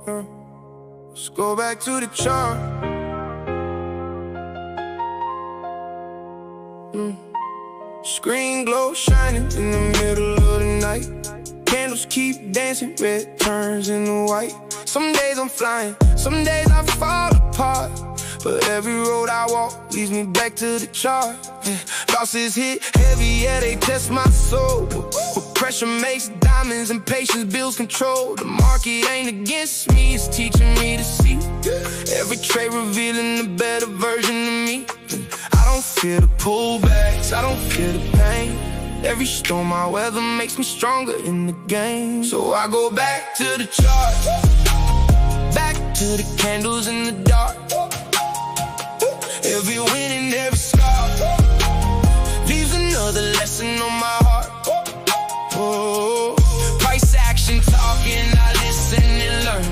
Let's go back to the chart. Screen glow shining in the middle of the night. Candles keep dancing, red turns into white. Some days I'm flying, some days I fall apart, but every road I walk leads me back to the chart. Losses hit heavy, yeah, they test my soul. But pressure makes diamonds and patience builds control. The market ain't against me, it's teaching me to see. Every trade revealing a better version of me. I don't fear the pullbacks, I don't fear the pain. Every storm I weather makes me stronger in the game. So I go back to the chart, back to the candles in the dark. Every win and every scar leaves another lesson on my heart. Oh, price action talking, I listen and learn.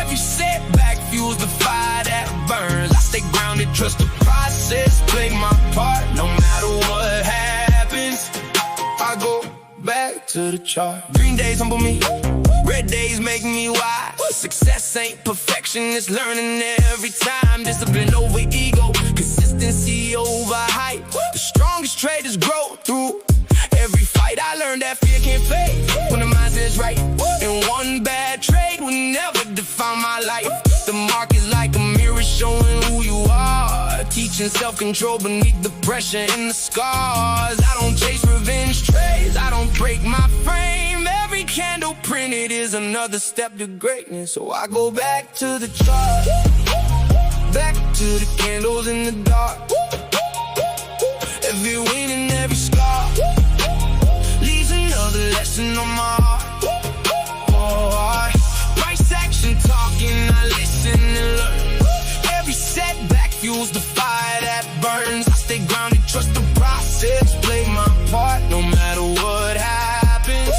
Every setback fuels the fire that burns. I stay grounded, trust the process, play my part. No matter what happens, I go back to the chart. Green days humble me, red days make me wise. Success ain't perfection, it's learning every time. Discipline over ego, consistency over hype. The strongest traders grow through every fight. I learned that fear can't fade when the mindset's right. And one bad trade will never define my life. The market's like a mirror showing who you are, teaching self-control beneath the pressure and the scars. I don't chase revenge trades, I don't break my frame. Every candle printed is another step to greatness. So I go back to the chart, back to the candles in the dark. Every win and every scar leaves another lesson on my heart. Oh, price action talking, I listen and learn. Every setback fuels the fire that burns. I stay grounded, trust the process, play my part. No matter what happens,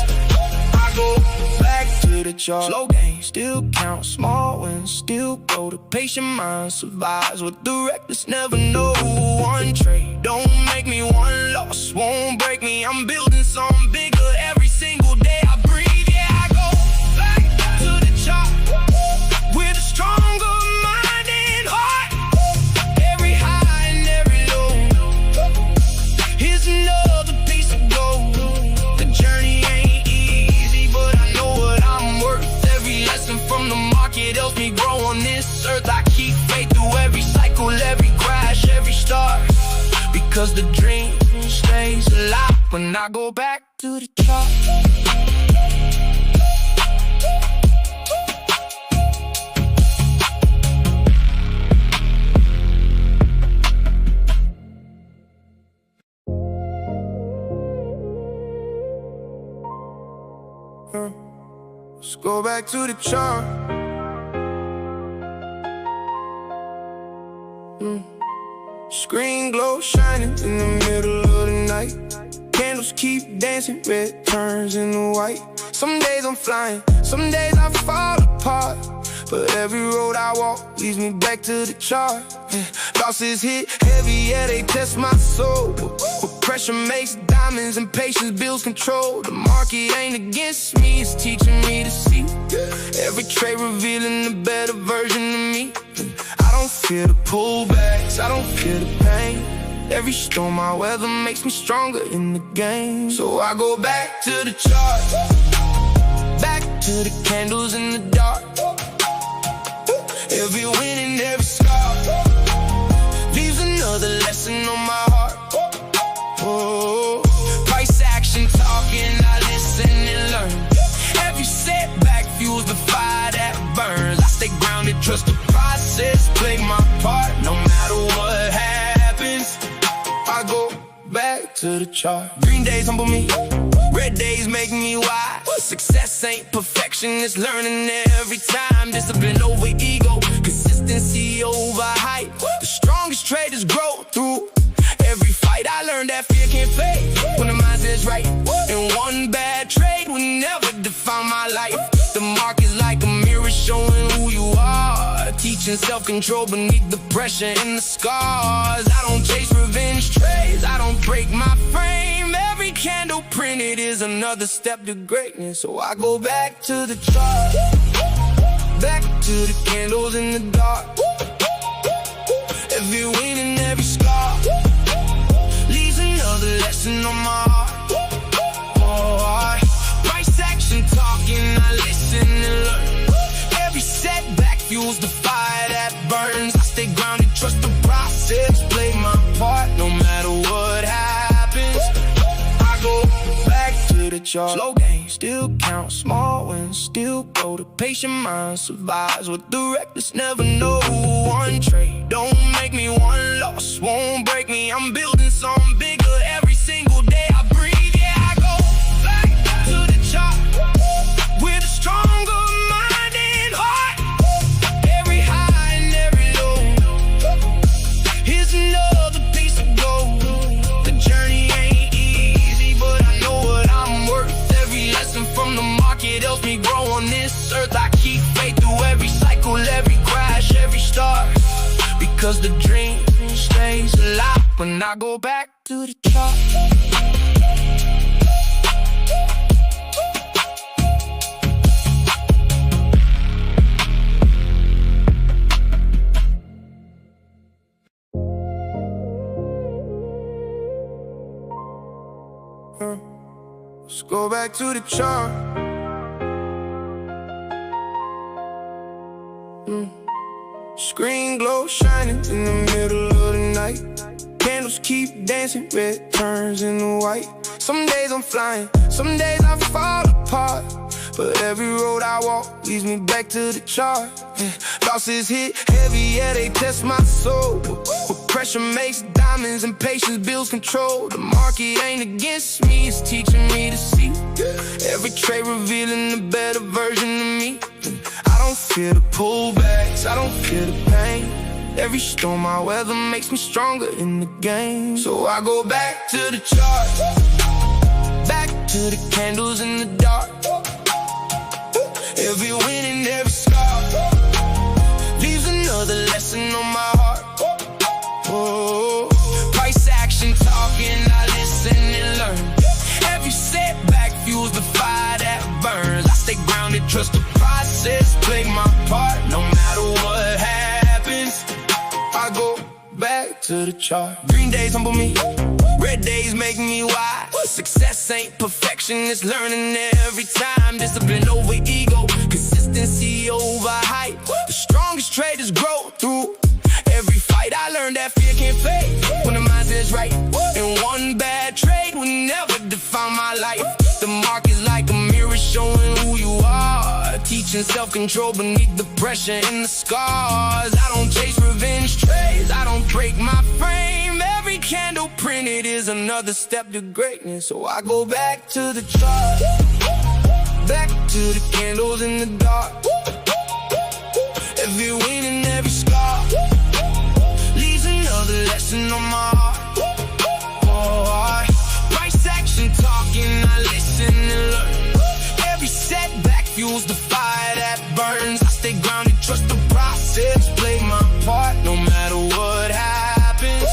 I go back to the chart. Slow gains still count, small wins still go. The patient mind survives what the reckless never know. One trade don't make me, one loss won't break me. I'm building something bigger every single day I breathe. Yeah, I go back to the chart with a stronger mind and heart. Every high and every low, here's another piece of gold. The journey ain't easy, but I know what I'm worth. Every lesson from the market helps me grow on this earth. I keep faith through every cycle, every crash, every start, because the dream stays alive when I go back to the top. Let's go back to the chart. Screen glow shining in the middle of the night. Candles keep dancing, red turns into white. Some days I'm flying, some days I fall apart, but every road I walk leads me back to the chart. Losses hit heavy, yeah, they test my soul. But pressure makes diamonds and patience builds control. The market ain't against me, it's teaching me to see. Every trade revealing a better version of me. I don't fear the pullbacks, I don't fear the pain. Every storm I weather makes me stronger in the game. So I go back to the chart, back to the candles in the dark. Every win and every scar leaves another lesson on my heart. Oh, price action talking, I listen and learn. Every setback fuels the fire that burns. I stay grounded, trust the process, play my part. No matter what happens, I go back to the chart. Green days humble me, red days make me wise. Success ain't perfection, it's learning every time. Discipline over ego, consistency over hype. The strongest traders grow through every fight. I learned that fear can't fade when the mindset's right. And one bad trade will never define my life. The market's like a mirror showing who you are, teaching self-control beneath the pressure and the scars. I don't chase revenge trades, I don't break my frame. Every candle printed is another step to greatness. So I go back to the chart, back to the candles in the dark. Every win and every scar leaves another lesson on my heart. Oh, price action talking, I listen and learn. Every setback fuels the fire that burns. I stay grounded, trust the process, play my part no matter what happens. I go back to the chart. Slow games still count, small wins still go. The patient mind survives what the reckless never know. One trade don't make me, one loss won't break me. I'm building something bigger every single day I breathe. Yeah, I go back to the chart with a stronger mind and heart. Every high and every low, here's another piece of gold. The journey ain't easy, but I know what I'm worth. Every lesson from the market helps me grow on this earth. I keep faith through every cycle, every crash, every start, because the dream stays alive when I go back to the top. Let's go back to the chart. Screen glow shining in the middle of the night. Candles keep dancing, red turns into white. Some days I'm flying, some days I fall apart, but every road I walk leads me back to the chart. Losses hit heavy, yeah, they test my soul. But pressure makes diamonds and patience builds control. The market ain't against me, it's teaching me to see. Every trade revealing a better version of me. I don't fear the pullbacks, I don't fear the pain. Every storm I weather makes me stronger in the game. So I go back to the chart, back to the candles in the dark. Every win and every scar leaves another lesson on my heart. Oh, price action talking, I listen and learn. Every setback fuels the fire that burns. I stay grounded, trust the process, play my part no matter what happens. I go back to the chart. Green days humble me, red days make me wise. Success ain't perfection, it's learning every time. Discipline over ego, consistency over hype. The strongest traders grow through every fight. I learned that fear can't fade when the mindset's right. And one bad trade will never define my life. The market's like a mirror showing who you are, teaching self-control beneath the pressure and the scars. I don't chase revenge trades, I don't break my frame. Every candle printed is another step to greatness. So I go back to the chart, back to the candles in the dark. Every win and every scar leaves another lesson on my heart. Oh, price action talking, I listen and learn. Every setback fuels the fire that burns. I stay grounded, trust the process, play my part no matter what happens.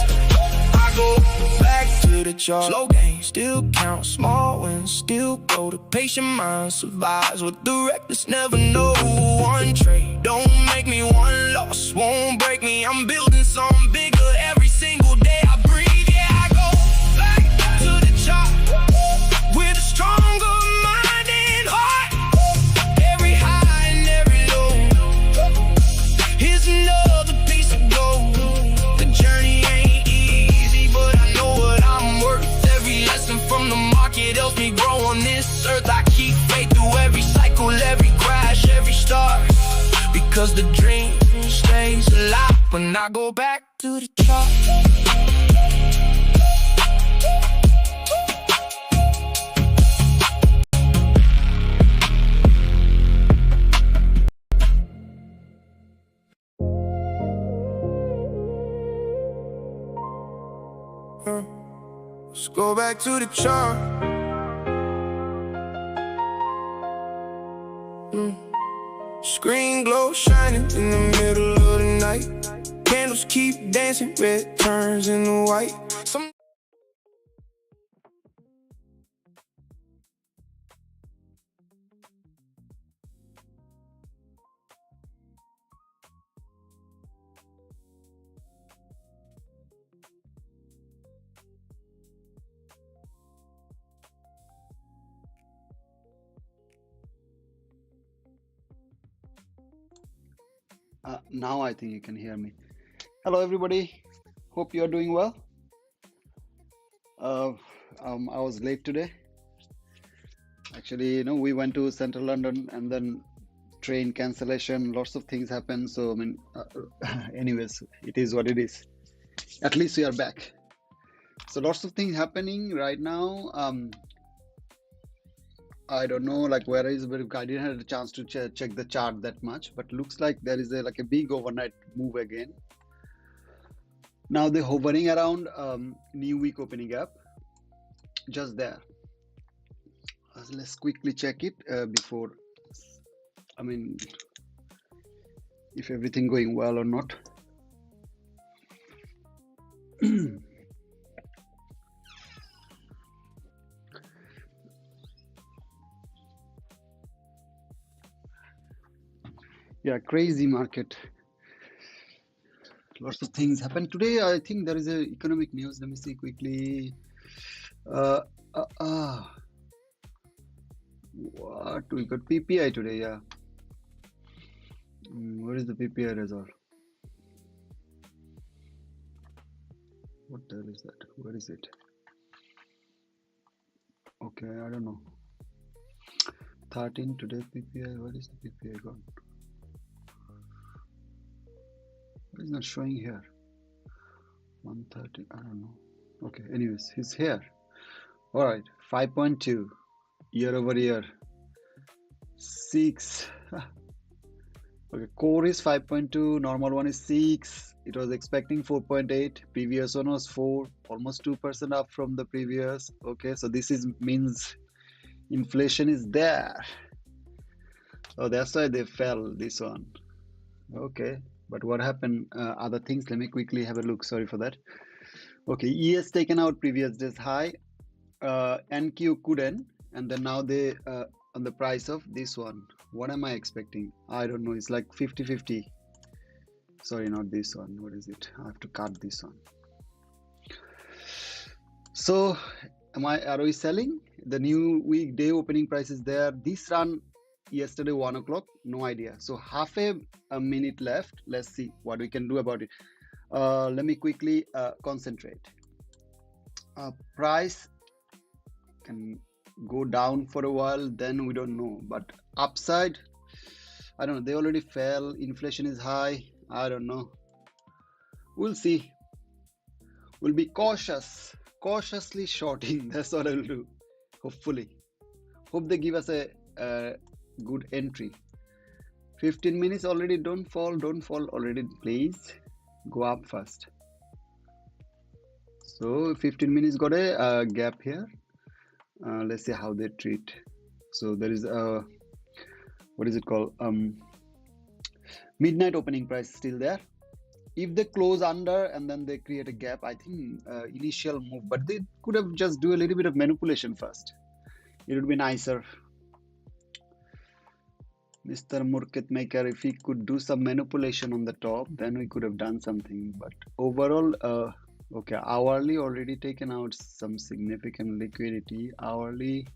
I go back to the chart. Slow games still count, small wins still go. The patient mind survives what the reckless never know. One trade don't make me, one loss won't break me. I'm building something bigger every single day I breathe. Yeah, I go back to the chart with a stronger mind and heart. Every high and every low, here's another piece of gold. The journey ain't easy, but I know what I'm worth. Every lesson from the market helps me grow on this earth. I keep faith through every cycle, every crash, every start, because the dream stays alive when I go back to the top. Let's go back to the chart. Screen glow shining in the middle of the night. Candles keep dancing, red turns into white. Some Now I think you can hear me. Hello, everybody. Hope you are doing well. Uh, I was late today. Actually, we went to Central London and then train cancellation. Lots of things happened. So, anyways, it is what it is. At least we are back. So, lots of things happening right now. I don't know, like where is, but I didn't have a chance to check the chart that much. But looks like there is a big overnight move again. Now they're hovering around new week opening gap, just there. Let's quickly check it before, if everything going well or not. Yeah, crazy market. Lots of things happened today. I think there is a economic news. Let me see quickly. What we got PPI today? Yeah. Where is the PPI result? What the hell is that? Where is it? Okay, I don't know. 13 today PPI. Where is the PPI gone? It's not showing here. 130. I don't know. Okay. Anyways, he's here. All right. 5.2 year over year. 6. Okay. Core is 5.2. Normal one is 6. It was expecting 4.8. Previous one was 4. Almost 2% up from the previous. Okay. So this means inflation is there. Oh, that's why they fell this one. Okay. But what happened? Other things. Let me quickly have a look. Sorry for that. Okay, ES taken out previous day's high. NQ couldn't, and then now they on the price of this one. What am I expecting? I don't know. It's like 50-50. Sorry, not this one. What is it? I have to cut this one. So, are we selling? The new weekday opening price is there. This run yesterday 1 o'clock. No idea. So half a minute left. Let's see what we can do about it. Let me quickly concentrate. Price can go down for a while, then we don't know. But upside, I don't know. They already fell. Inflation is high. I don't know. We'll see. We'll be cautiously shorting. That's what I'll do. Hopefully. Hope they give us a good entry. 15 minutes already. Don't fall already, please. Go up first. So 15 minutes got a gap here. Let's see how they treat. So there is a, what is it called? Midnight opening price still there. If they close under and then they create a gap, I think initial move, but they could have just do a little bit of manipulation first. It would be nicer. Mr. Market Maker, if he could do some manipulation on the top, then we could have done something. But overall, okay, hourly already taken out some significant liquidity. Hourly,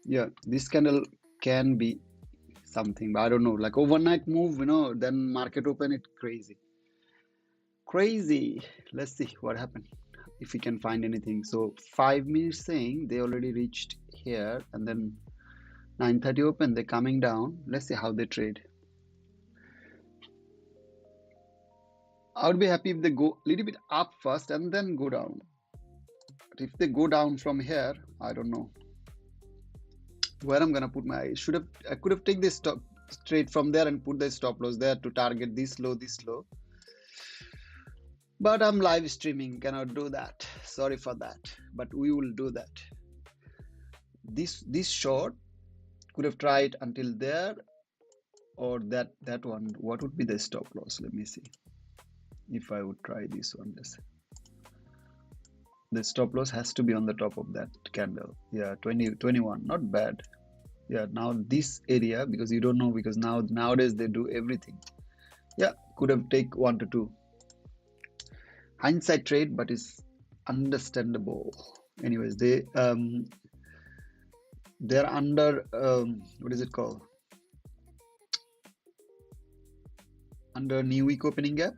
yeah, this candle can be something, but I don't know. Like overnight move, then market open it crazy. Let's see what happened if we can find anything. So 5 minutes saying they already reached here, and then 9:30 open, they're coming down. Let's see how they trade. I would be happy if they go a little bit up first and then go down. But if they go down from here, I don't know where I'm gonna put my. I could have taken this stop straight from there and put the stop loss there to target this low. But I'm live streaming, cannot do that. Sorry for that. But we will do that. This short could have tried until there, or that one. What would be the stop loss? Let me see. If I would try this one, the stop loss has to be on the top of that candle. Yeah, 21, not bad. Yeah, now this area, because you don't know, because nowadays they do everything. Yeah, could have take 1 to 2. Hindsight trade, but it's understandable. Anyways, they're under what is it called? under new week opening gap,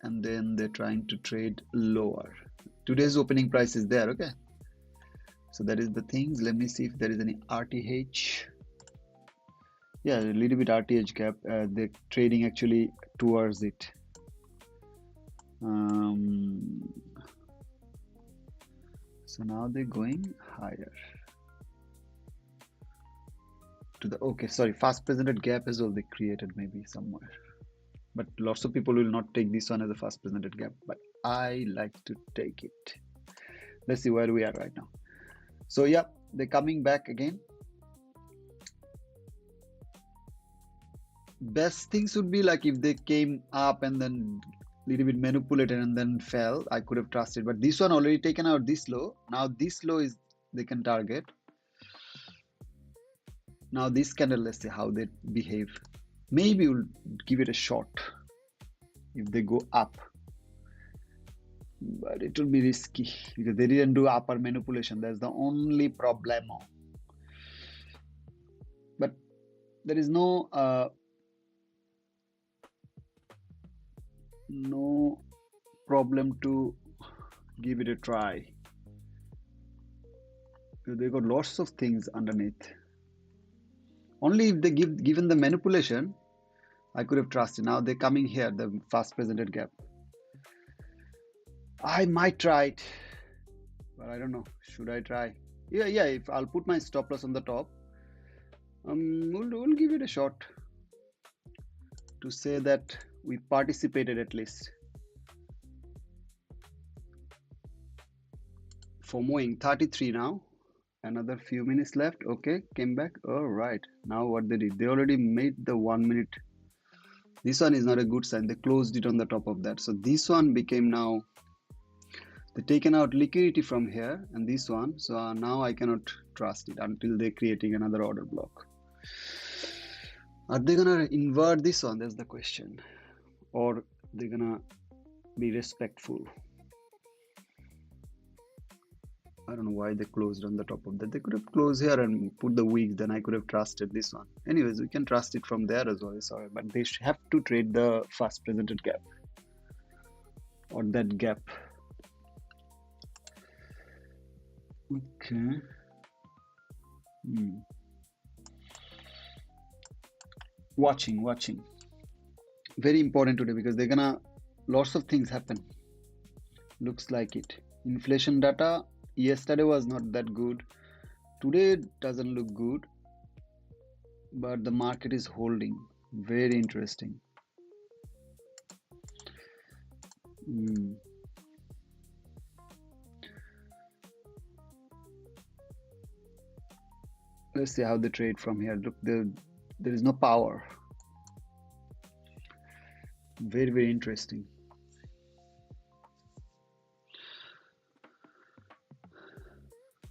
and then they're trying to trade lower. Today's opening price is there. Okay, so that is the things. Let me see if there is any RTH. Yeah, a little bit RTH gap. They're trading actually towards it. So now they're going higher to the, okay, sorry, fast presented gap as well they created maybe somewhere, but lots of people will not take this one as a fast presented gap, but I like to take it. Let's see where we are right now. So yeah, they're coming back again. Best things would be like if they came up and then little bit manipulated and then fell, I could have trusted, but this one already taken out this low. Now this low is they can target. Now this candle, let's see how they behave. Maybe we'll give it a shot if they go up, but it will be risky because they didn't do upper manipulation. That's the only problem. But there is no problem to give it a try. They got lots of things underneath. Only if they given the manipulation, I could have trusted. Now they're coming here, the fast presented gap. I might try it, but I don't know. Should I try? Yeah. If I'll put my stop loss on the top, we'll give it a shot to say that we participated at least. FOMOing 33 now. Another few minutes left. Okay, came back. All right. Now what they did, they already made the 1 minute. This one is not a good sign. They closed it on the top of that. So this one became now, they taken out liquidity from here and this one. So now I cannot trust it until they're creating another order block. Are they gonna invert this one? That's the question. Or they're gonna be respectful. I don't know why they closed on the top of that. They could have closed here and put the wicks, then I could have trusted this one. Anyways, we can trust it from there as well. Sorry, but they have to trade the fast presented gap or that gap. Okay. Watching. Very important today because they're gonna, lots of things happen. Looks like it. Inflation data yesterday was not that good. Today doesn't look good, but the market is holding. Very interesting. Let's see how they trade from here. Look, there is no power. Very interesting.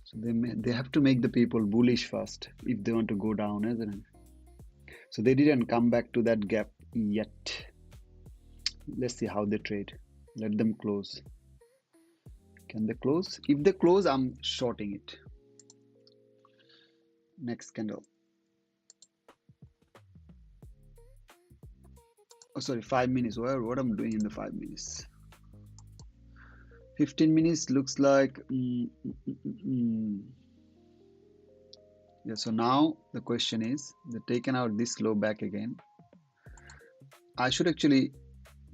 So they have to make the people bullish first if they want to go down, isn't it? So they didn't come back to that gap yet. Let's see how they trade. Let them close. Can they close? If they close, I'm shorting it. Next candle. Oh, sorry, 5 minutes. What I'm doing in the 5 minutes? 15 minutes looks like yeah. So now the question is, they're taken out this low back again. I should actually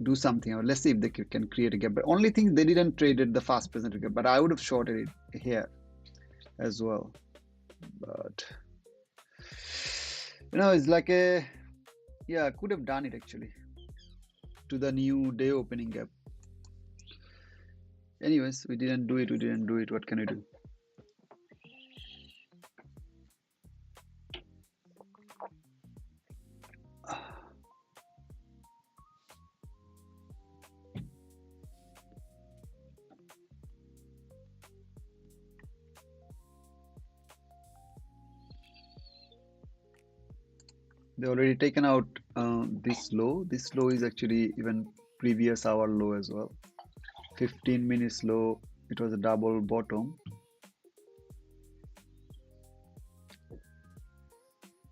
do something, or let's see if they can create a gap. But only thing, they didn't trade at the fast presented gap, but I would have shorted it here as well. But you know, it's like a, yeah, I could have done it actually to the new day opening gap. Anyways, we didn't do it. What can I do? They already taken out this low. This low is actually even previous hour low as well. 15 minutes low. It was a double bottom.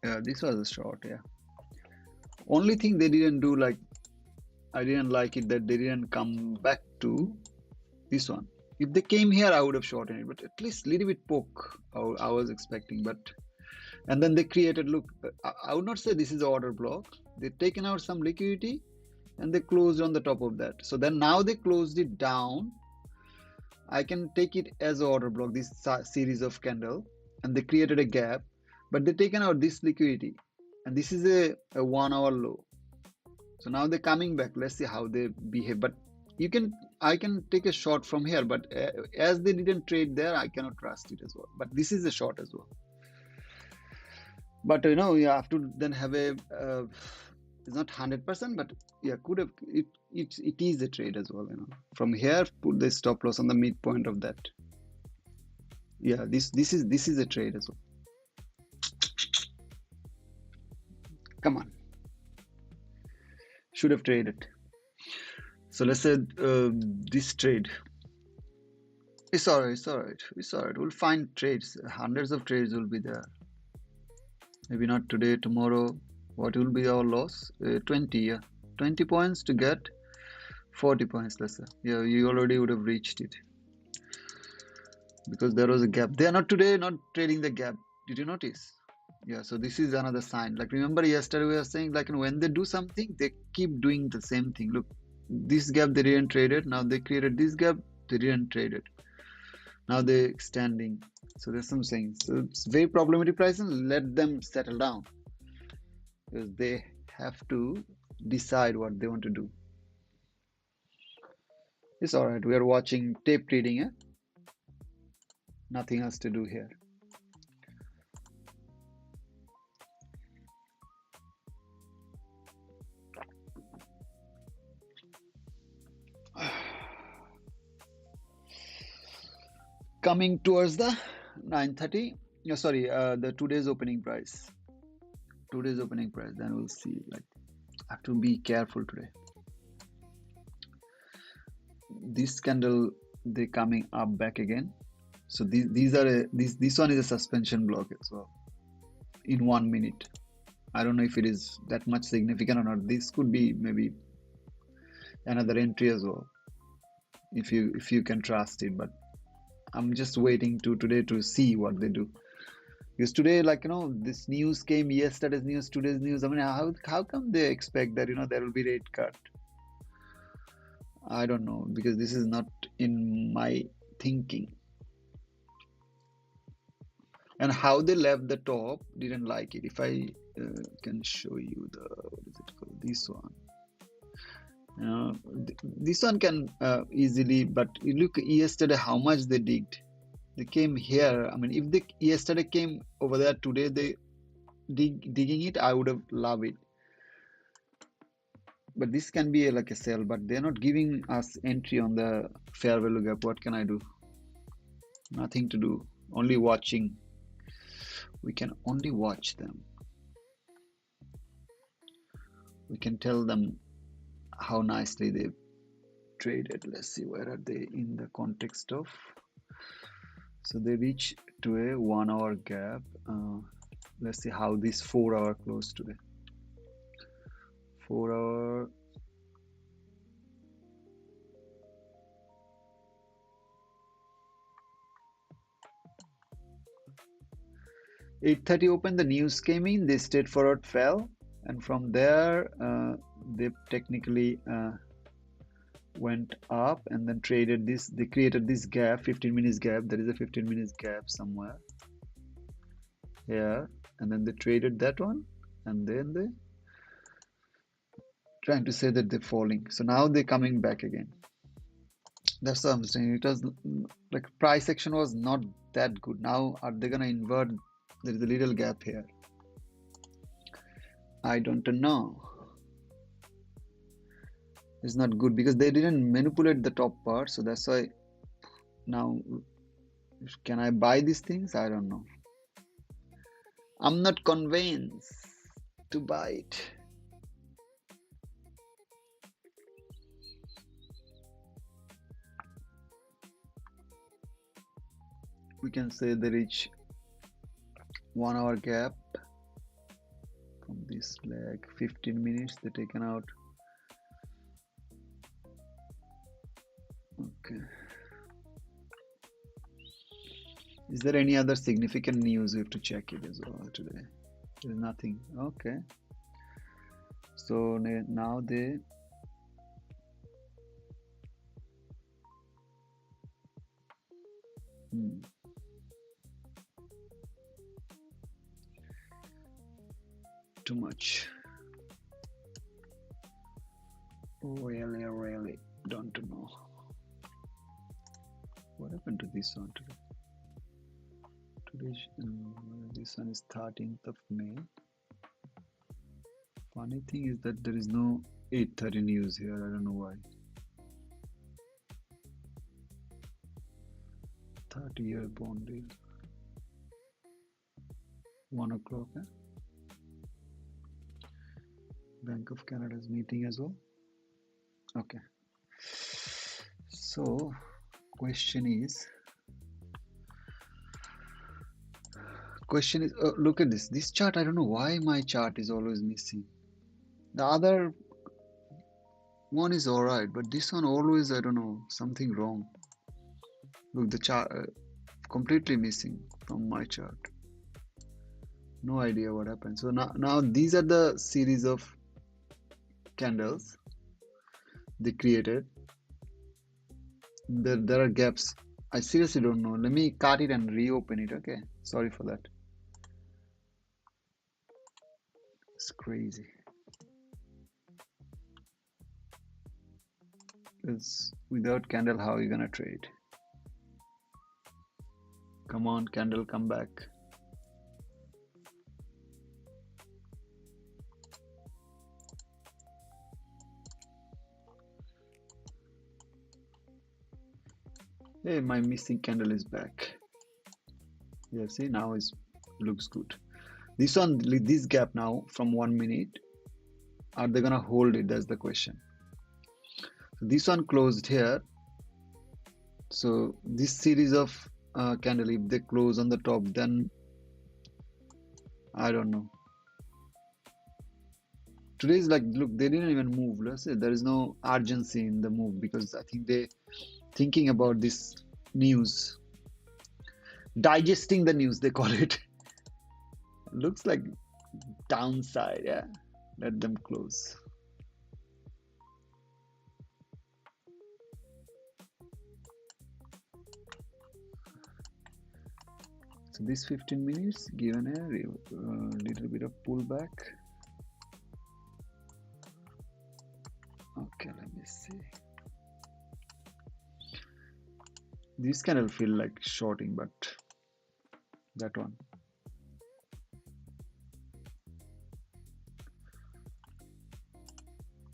Yeah, this was a short. Yeah. Only thing they didn't do, like I didn't like it that they didn't come back to this one. If they came here, I would have shortened it, but at least little bit poke I was expecting. But and then they created, look, I would not say this is order block. They've taken out some liquidity and they closed on the top of that. So then now they closed it down. I can take it as order block, this series of candle, and they created a gap, but they taken out this liquidity, and this is a 1 hour low. So now they're coming back. Let's see how they behave. But I can take a short from here, but as they didn't trade there, I cannot trust it as well. But this is a short as well. But you know, you have to then have a it's not 100%, but yeah, could have it is a trade as well. You know, from here, put the stop loss on the midpoint of that. Yeah, this is a trade as well. Come on, should have traded. So let's say this trade. It's alright. It's alright. It's alright. We'll find trades. Hundreds of trades will be there. Maybe not today, tomorrow. What will be our loss? 20, yeah. 20 points to get 40 points, let's say. Yeah, you already would have reached it. Because there was a gap. They are not today, not trading the gap. Did you notice? Yeah, so this is another sign. Like remember yesterday we were saying, like when they do something, they keep doing the same thing. Look, this gap they didn't trade it. Now they created this gap, they didn't trade it. Now they're extending. So there's some saying. So it's very problematic pricing. Let them settle down. Because they have to decide what they want to do. It's alright. We are watching tape reading. Eh? Nothing else to do here. Coming towards the 9:30. No, sorry, the today's opening price. Today's opening price. Then we'll see. Like, I have to be careful today. This candle, they coming up back again. So these are this one is a suspension block as well. In 1 minute. I don't know if it is that much significant or not. This could be maybe another entry as well. If you can trust it, but I'm just waiting today to see what they do. Because today, like, you know, this news came, yesterday's news, today's news. I mean, how come they expect that, you know, there will be rate cut? I don't know, because this is not in my thinking. And how they left the top, didn't like it. If I can show you the, what is it called? This one. This one can easily, but you look yesterday how much they digged. They came here. I mean, if they yesterday came over there, today they digging it, I would have loved it. But this can be like a sell, but they're not giving us entry on the fair value gap. What can I do? Nothing to do. Only watching. We can only watch them. We can tell them how nicely they traded. Let's see, where are they in the context of? So they reach to a 1 hour gap. Let's see how this 4 hour closed today. 4 hour. $8:30 open, the news came in, they straight forward fell, and from there they technically went up and then traded this. They created this gap, 15 minutes gap. There is a 15 minutes gap somewhere here, and then they traded that one, and then they trying to say that they're falling. So now they're coming back again. That's what I'm saying. It was like price action was not that good. Now are they gonna invert? There is a little gap here. I don't know. It's not good because they didn't manipulate the top part. So that's why now, can I buy these things? I don't know. I'm not convinced to buy it. We can say they reach 1 hour gap from this leg, 15 minutes they taken out Okay. Is there any other significant news we have to check it as well today? There's nothing. Okay. So now they too much. Really don't know. What happened to this one today? This one is 13th of May. Funny thing is that there is no 8:30 news here. I don't know why. 30-year bond deal. 1 o'clock. Bank of Canada's meeting as well. Okay. So, question is, look at this chart. I don't know why my chart is always missing. The other one is all right, but this one always, I don't know, something wrong. Look, the chart completely missing from my chart. No idea what happened. So now these are the series of candles they created. There are gaps. I seriously don't know. Let me cut it and reopen it. Okay, sorry for that. It's crazy. Because without candle, how are you gonna trade? Come on, candle, come back. Hey, my missing candle is back. Yeah, see, now it looks good. This one, this gap now from 1 minute, are they gonna hold it? That's the question. So this one closed here. So this series of candle, if they close on the top, then I don't know. Today's like, look, they didn't even move. Let's say there is no urgency in the move because I think they thinking about this news, digesting the news, they call it. Looks like downside. Yeah, let them close. So this 15 minutes given a little bit of pullback. Okay, let me see. This candle feel like shorting, but that one.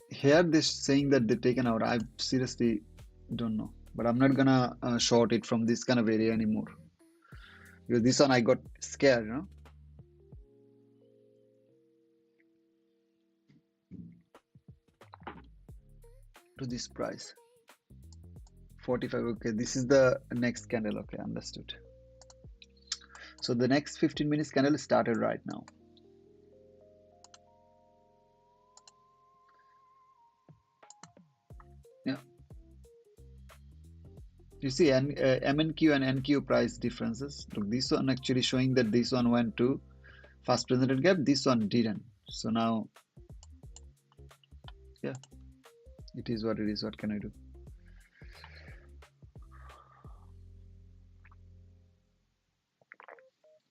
Here they're saying that they're taken out. I seriously don't know, but I'm not gonna short it from this kind of area anymore. Because this one I got scared, you know. To this price. 45. Okay, this is the next candle. Okay, understood. So the next 15 minutes candle started right now. Yeah. You see MNQ and NQ price differences. Look, this one actually showing that this one went to first presented gap. This one didn't. So now, yeah, it is what it is. What can I do?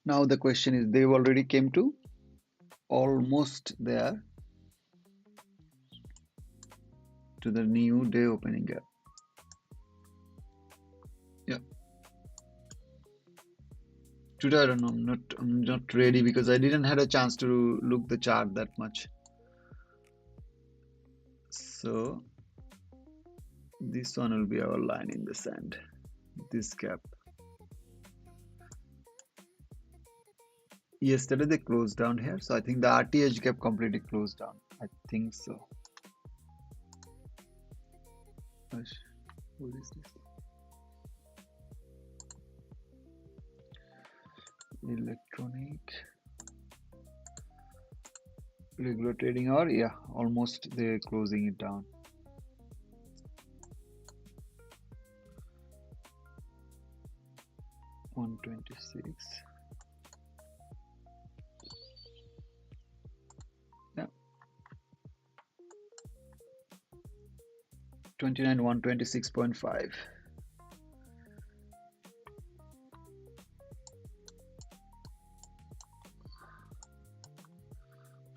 Now the question is, they've already came to almost there to the new day opening gap. Yeah. Today I don't know. I'm not ready because I didn't had a chance to look the chart that much. So this one will be our line in the sand. This gap. Yesterday they closed down here, so I think the RTH gap completely closed down. I think so. What is this? Electronic regular trading hour. Yeah, almost they're closing it down. 126. Yeah. 29 126.5.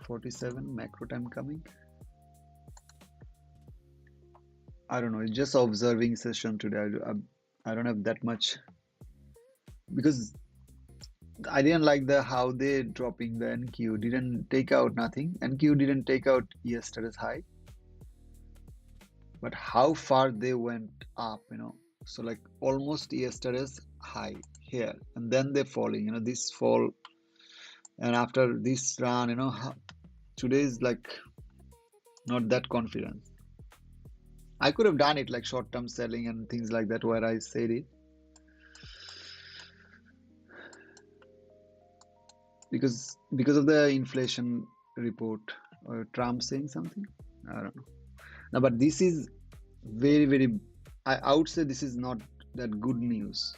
$47 macro time coming. I don't know. It's just observing session today. I don't have that much because I didn't like the how they dropping the NQ didn't take out nothing. NQ didn't take out yesterday's high, but how far they went up, So like almost yesterday's high here, and then they're falling, this fall, and after this run, today is like not that confident. I could have done it like short-term selling and things like that where I said it. Because of the inflation report or Trump saying something, I don't know. Now, but this is very, I would say this is not that good news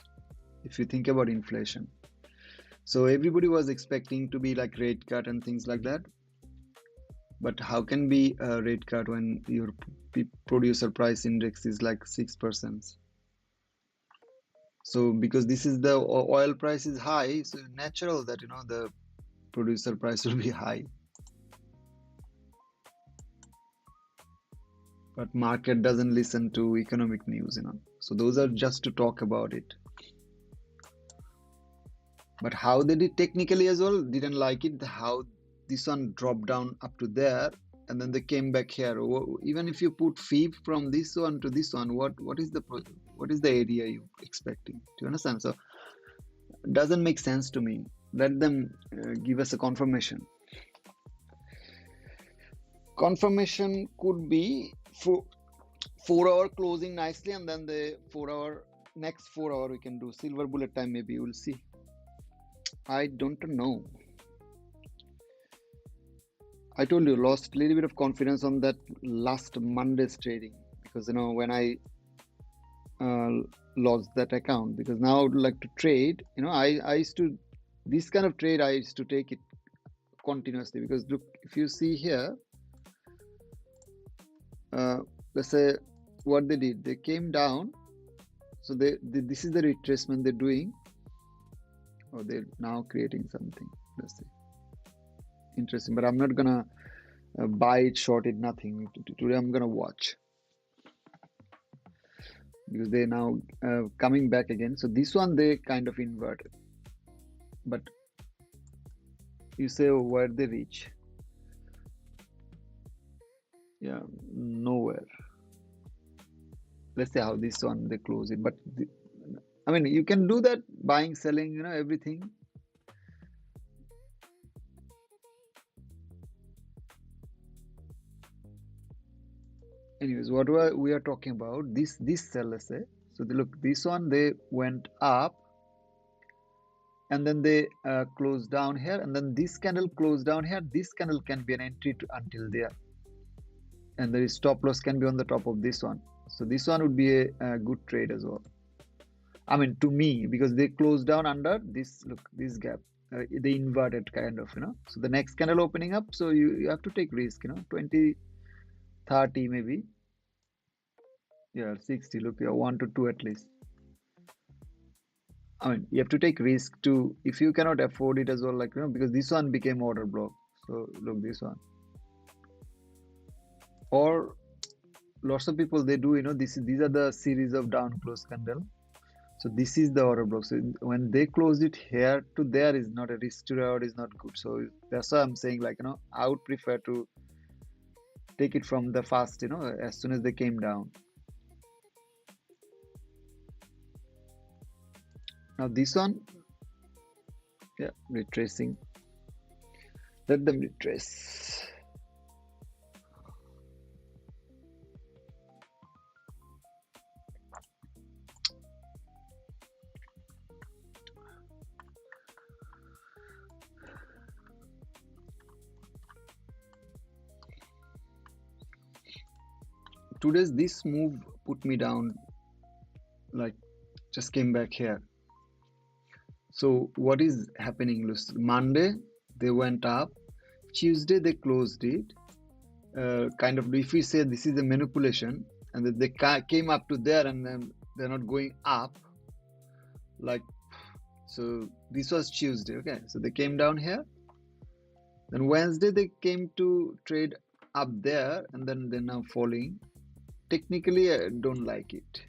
if you think about inflation. So everybody was expecting to be like rate cut and things like that. But how can be a rate cut when your producer price index is like 6%? So because this is the oil price is high, so natural that the producer price will be high. But market doesn't listen to economic news, So those are just to talk about it. But how they did technically as well, didn't like it. How this one dropped down up to there, and then they came back here. Even if you put fib from this one to this one, what is the area you expecting? Do you understand? So it doesn't make sense to me. Let them give us a confirmation. Confirmation could be for 4-hour closing nicely, and then the next 4 hour we can do silver bullet time. Maybe we'll see. I don't know. I told you, lost a little bit of confidence on that last Monday's trading because when I lost that account, because now I would like to trade. I used to this kind of trade. I used to take it continuously because look, if you see here, let's say what they did, they came down. So this is the retracement they're doing. Or they're now creating something. Let's see. Interesting, but I'm not gonna buy it, short it, nothing. Today I'm gonna watch because they're now coming back again. So this one they kind of inverted, but you say where they reach? Yeah, nowhere. Let's see how this one they close it, but I mean you can do that, buying, selling, everything. Anyways, what we are talking about, this cell, let's say. So look, this one they went up, and then they closed down here, and then this candle closed down here. This candle can be an entry until there, and the stop loss can be on the top of this one. So this one would be a good trade as well. I mean, to me, because they closed down under this. Look, this gap, they inverted kind of, So the next candle opening up, so you have to take risk, 20, 30 maybe. Yeah, 60. Look, yeah, 1 to 2 at least. I mean, you have to take risk to, if you cannot afford it as well, like, because this one became order block. So look, this one. Or lots of people, they do, these are the series of down close candle. So this is the order block. So when they close it here to there is not a risk to reward, is not good. So that's why I'm saying, like, I would prefer to take it from the fast, as soon as they came down. Now this one, yeah, retracing. Let them retrace. Today's this move put me down, like just came back here. So what is happening, Lucid? Monday they went up, Tuesday they closed it. Kind of, if we say this is a manipulation and that they came up to there and then they're not going up, like, so this was Tuesday. Okay, so they came down here, then Wednesday they came to trade up there, and then they're now falling. Technically I don't like it.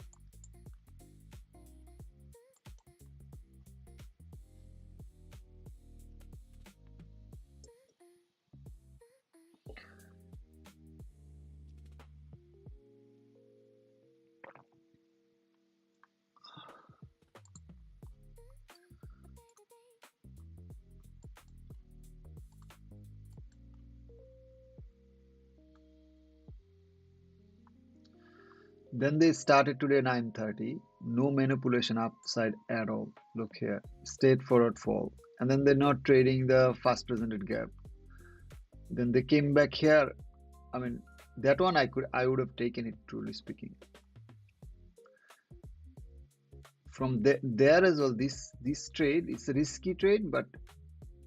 Then they started today 9:30, no manipulation upside at all. Look here, straight forward fall, and then they're not trading the first presented gap. Then they came back here. I mean, that one I would have taken it, truly speaking. From there as well, this trade, it's a risky trade, but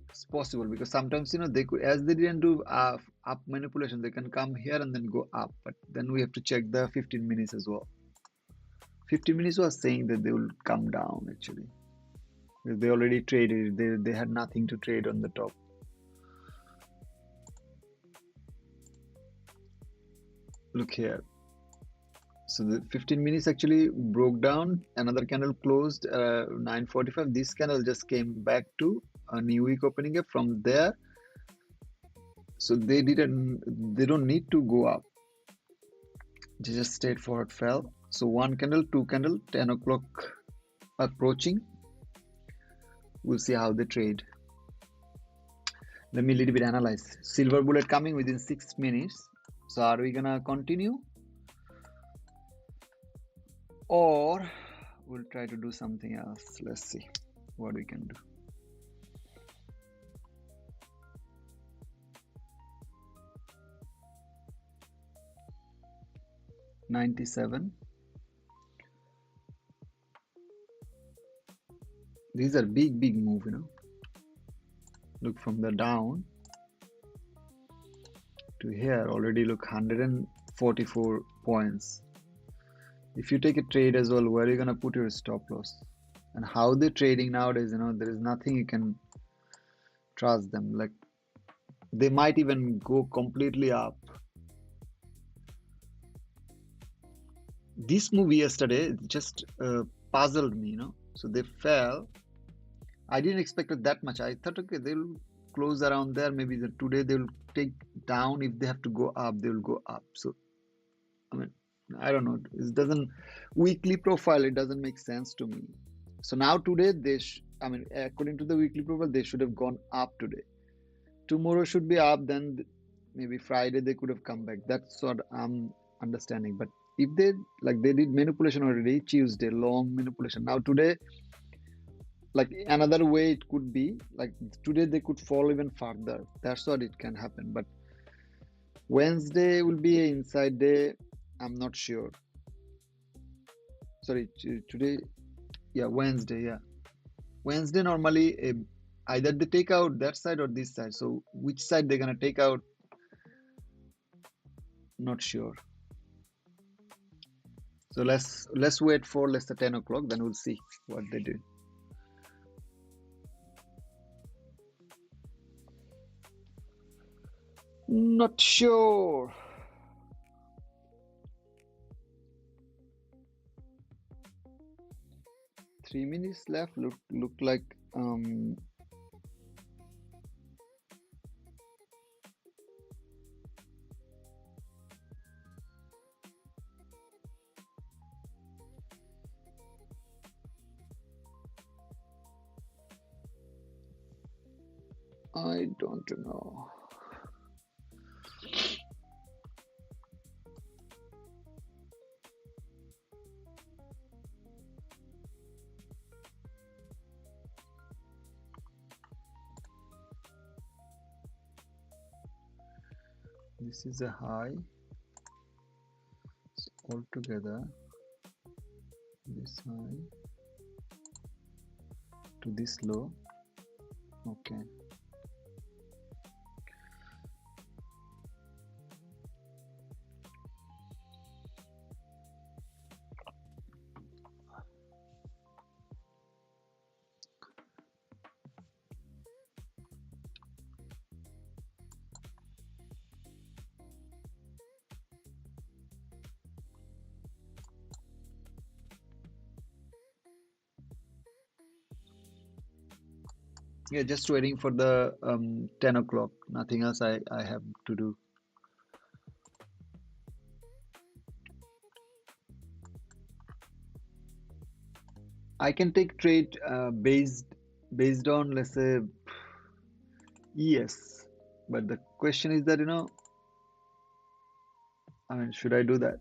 it's possible because sometimes they could, as they didn't do up manipulation, they can come here and then go up. But then we have to check the 15 minutes as well. 15 minutes was saying that they will come down actually. They already traded. They had nothing to trade on the top. Look here. So the 15 minutes actually broke down. Another candle closed 9:45. This candle just came back to a new week opening up from there. So they don't need to go up. They just stayed forward, fell. So one candle, two candle, 10 o'clock approaching. We'll see how they trade. Let me a little bit analyze. Silver bullet coming within 6 minutes. So are we gonna continue? Or we'll try to do something else. Let's see what we can do. $97. These are big move, Look from the down to here, already look 144 points. If you take a trade as well, where are you gonna put your stop loss? And how they're trading nowadays, there is nothing you can trust them. Like, they might even go completely up. This move yesterday just puzzled me, So they fell. I didn't expect it that much. I thought, okay, they'll close around there. Maybe today they'll take down. If they have to go up, they will go up. So, I mean, I don't know. It doesn't, weekly profile, it doesn't make sense to me. So now today, according to the weekly profile, they should have gone up today. Tomorrow should be up. Then maybe Friday they could have come back. That's what I'm understanding. But if they did manipulation already, Tuesday, long manipulation. Now today, like another way it could be, like today they could fall even further. That's what it can happen. But Wednesday will be an inside day. I'm not sure. Sorry, today, yeah, Wednesday, yeah. Wednesday normally either they take out that side or this side. So which side they're gonna take out? Not sure. So let's wait for 10 o'clock. Then we'll see what they do. Not sure. Three minutes left. Look like I don't know. This is a high. So altogether, this high to this low. Okay. Yeah, just waiting for the 10 o'clock. Nothing else I have to do. I can take trade based on, let's say, yes, but the question is that, I mean, should I do that?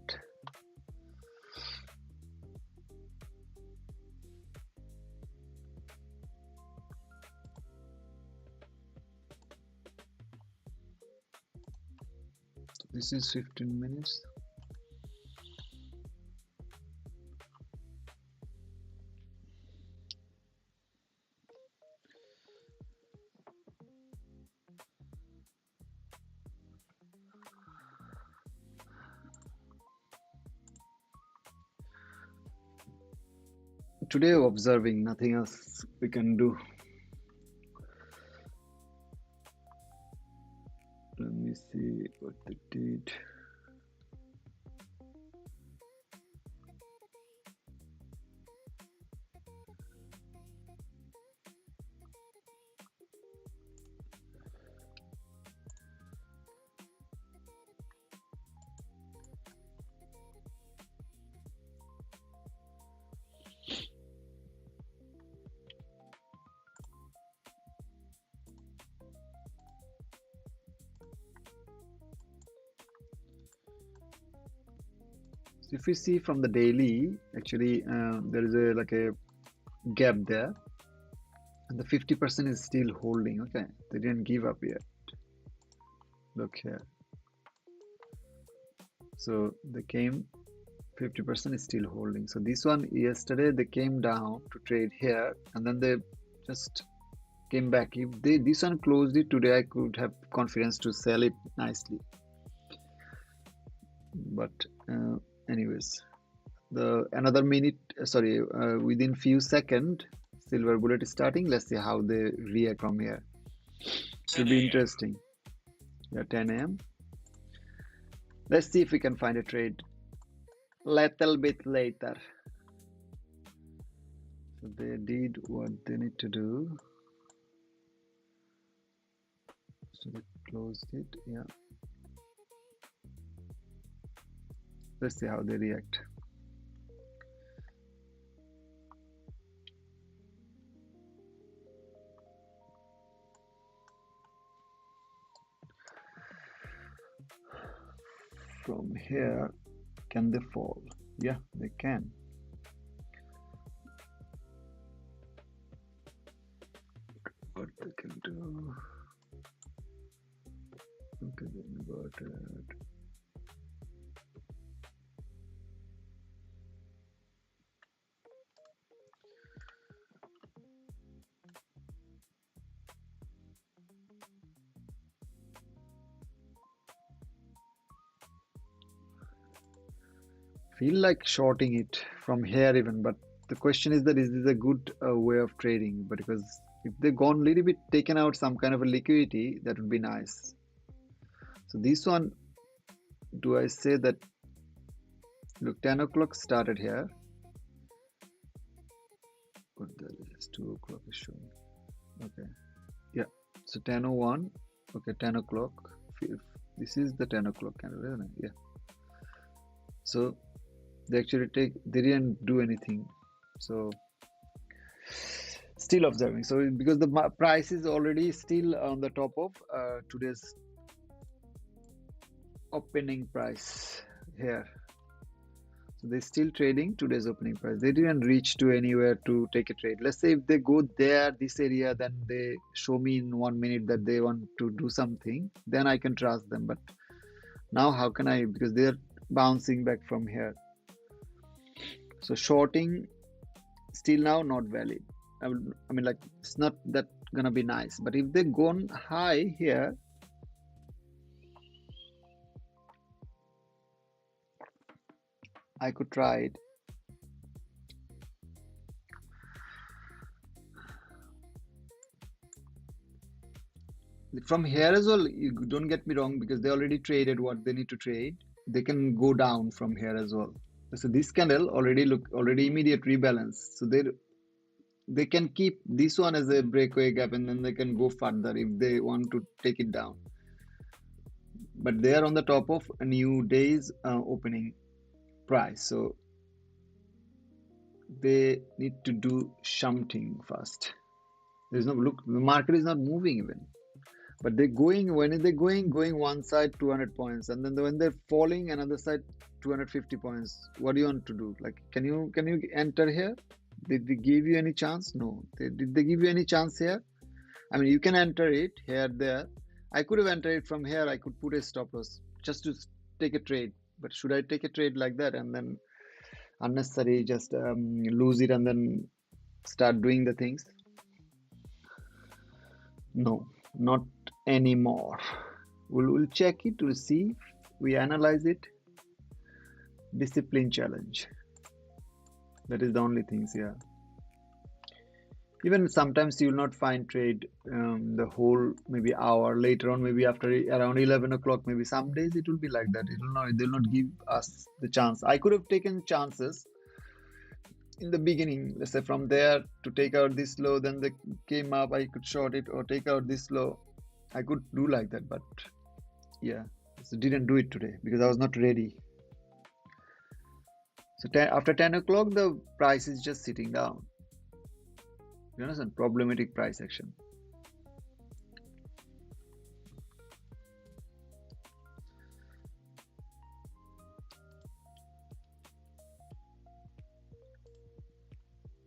This is 15 minutes. Today observing, nothing else we can do. Let me see what they did. So if we see from the daily, actually, there is a gap there, and the 50% is still holding. Okay, they didn't give up yet. Look here. So they came, 50% is still holding. So this one, yesterday they came down to trade here, and then they just came back. If this one closed it today, I could have confidence to sell it nicely. But anyways, another minute, within few seconds, silver bullet is starting. Let's see how they react from here. Should be interesting. Yeah, 10 a.m. Let's see if we can find a trade little bit later. So they did what they need to do. So they closed it. Yeah. Let's see how they react. From here, can they fall? Yeah, they can. What they can do? Okay, then got it. Feel like shorting it from here even, but the question is that is this a good way of trading? But because if they gone a little bit taken out some kind of a liquidity, that would be nice. So this one, do I say that, look, 10 o'clock started here. What the is 2 o'clock is showing. Okay, yeah, so 10:01. Okay, 10 o'clock. This is the 10 o'clock candle, isn't it? Yeah. So they actually they didn't do anything. So still observing. So because the price is already still on the top of today's opening price here. So they're still trading today's opening price. They didn't reach to anywhere to take a trade. Let's say if they go there, this area, then they show me in 1 minute that they want to do something, then I can trust them. But now how can I, because they're bouncing back from here. So shorting still now not valid. I mean, like, it's not that gonna be nice. But if they gone high here, I could try it. From here as well, you don't get me wrong, because they already traded what they need to trade. They can go down from here as well. So this candle already immediate rebalance. So they can keep this one as a breakaway gap, and then they can go further if they want to take it down. But they are on the top of a new day's opening price, so they need to do something first. There's no look. The market is not moving even. But they're going, when they're going one side 200 points, and then when they're falling another side 250 points. What do you want to do? Like, can you enter here? Did they give you any chance? No. Did they give you any chance here? I mean, you can enter it here, there. I could have entered it from here. I could put a stop loss just to take a trade. But should I take a trade like that and then unnecessary just lose it and then start doing the things? No, not anymore. We'll check it, we'll see, we analyze it. Discipline challenge. That is the only things here. Even sometimes you will not find trade the whole maybe hour later on, maybe after around 11 o'clock, maybe some days it will be like that. They'll not give us the chance. I could have taken chances in the beginning, let's say from there to take out this low, then they came up, I could short it, or take out this low. I could do like that, but yeah, so didn't do it today because I was not ready. So after 10 o'clock, the price is just sitting down. You understand? Problematic price action.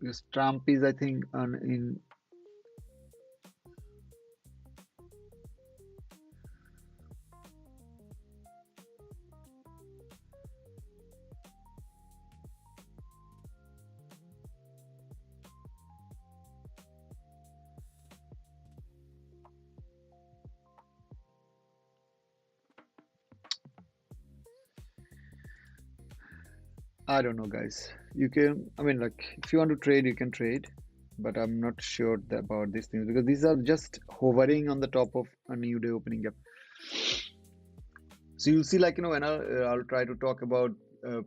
Because Trump is, I think, in I don't know, guys. You can, I mean, like, if you want to trade, you can trade, but I'm not sure about these things because these are just hovering on the top of a new day opening gap. So you'll see, like, when I'll try to talk about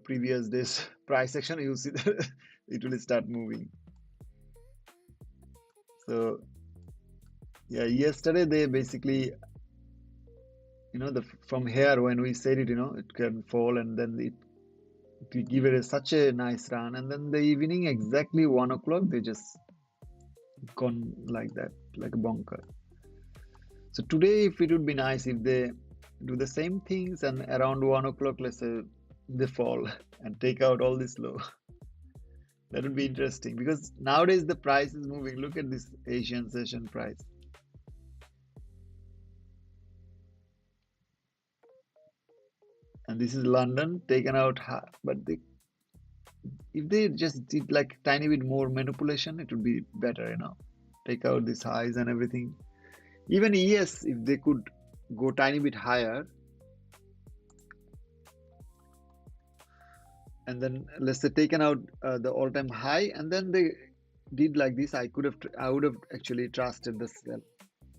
previous days price action, you'll see that it will start moving. So yeah, yesterday they basically, from here when we said it, it can fall, and then we give it such a nice run, and then the evening exactly 1 o'clock they just gone like that, like a bonker. So today, if it would be nice if they do the same things and around 1 o'clock, let's say, they fall and take out all this low. That would be interesting because nowadays the price is moving. Look at this Asian session price. And this is London taken out high, but if they just did like tiny bit more manipulation, it would be better, take out these highs and everything. Even ES, if they could go tiny bit higher, and then let's say taken out the all-time high, and then they did like this, I would have actually trusted the sell.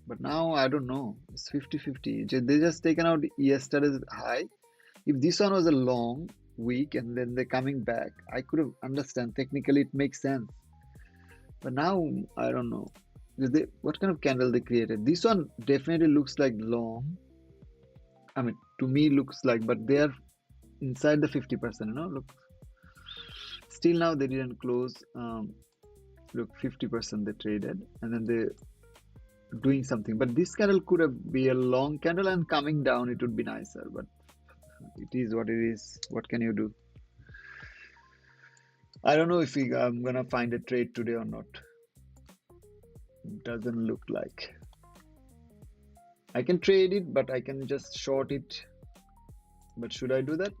But now I don't know. It's 50-50. They just taken out yesterday's high. If this one was a long week and then they're coming back, I could have understand. Technically, it makes sense. But now, I don't know. What kind of candle they created? This one definitely looks like long. I mean, to me, looks like, but they are inside the 50%, look. Still now, they didn't close. Look, 50% they traded, and then they're doing something. But this candle could have be a long candle, and coming down, it would be nicer. But it is what it is. What can you do? I don't know if I'm gonna find a trade today or not. It doesn't look like. I can trade it, but I can just short it. But should I do that?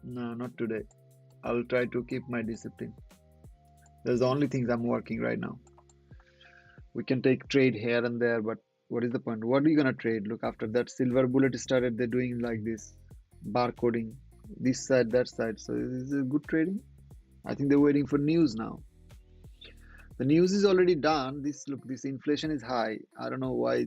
No, not today. I'll try to keep my discipline. That's the only things I'm working right now. We can take trade here and there, but what is the point? What are you gonna trade? Look, after that silver bullet started, they're doing like this barcoding, this side, that side. So is it good trading? I think they're waiting for news now. The news is already done. This, look, this inflation is high. I don't know why.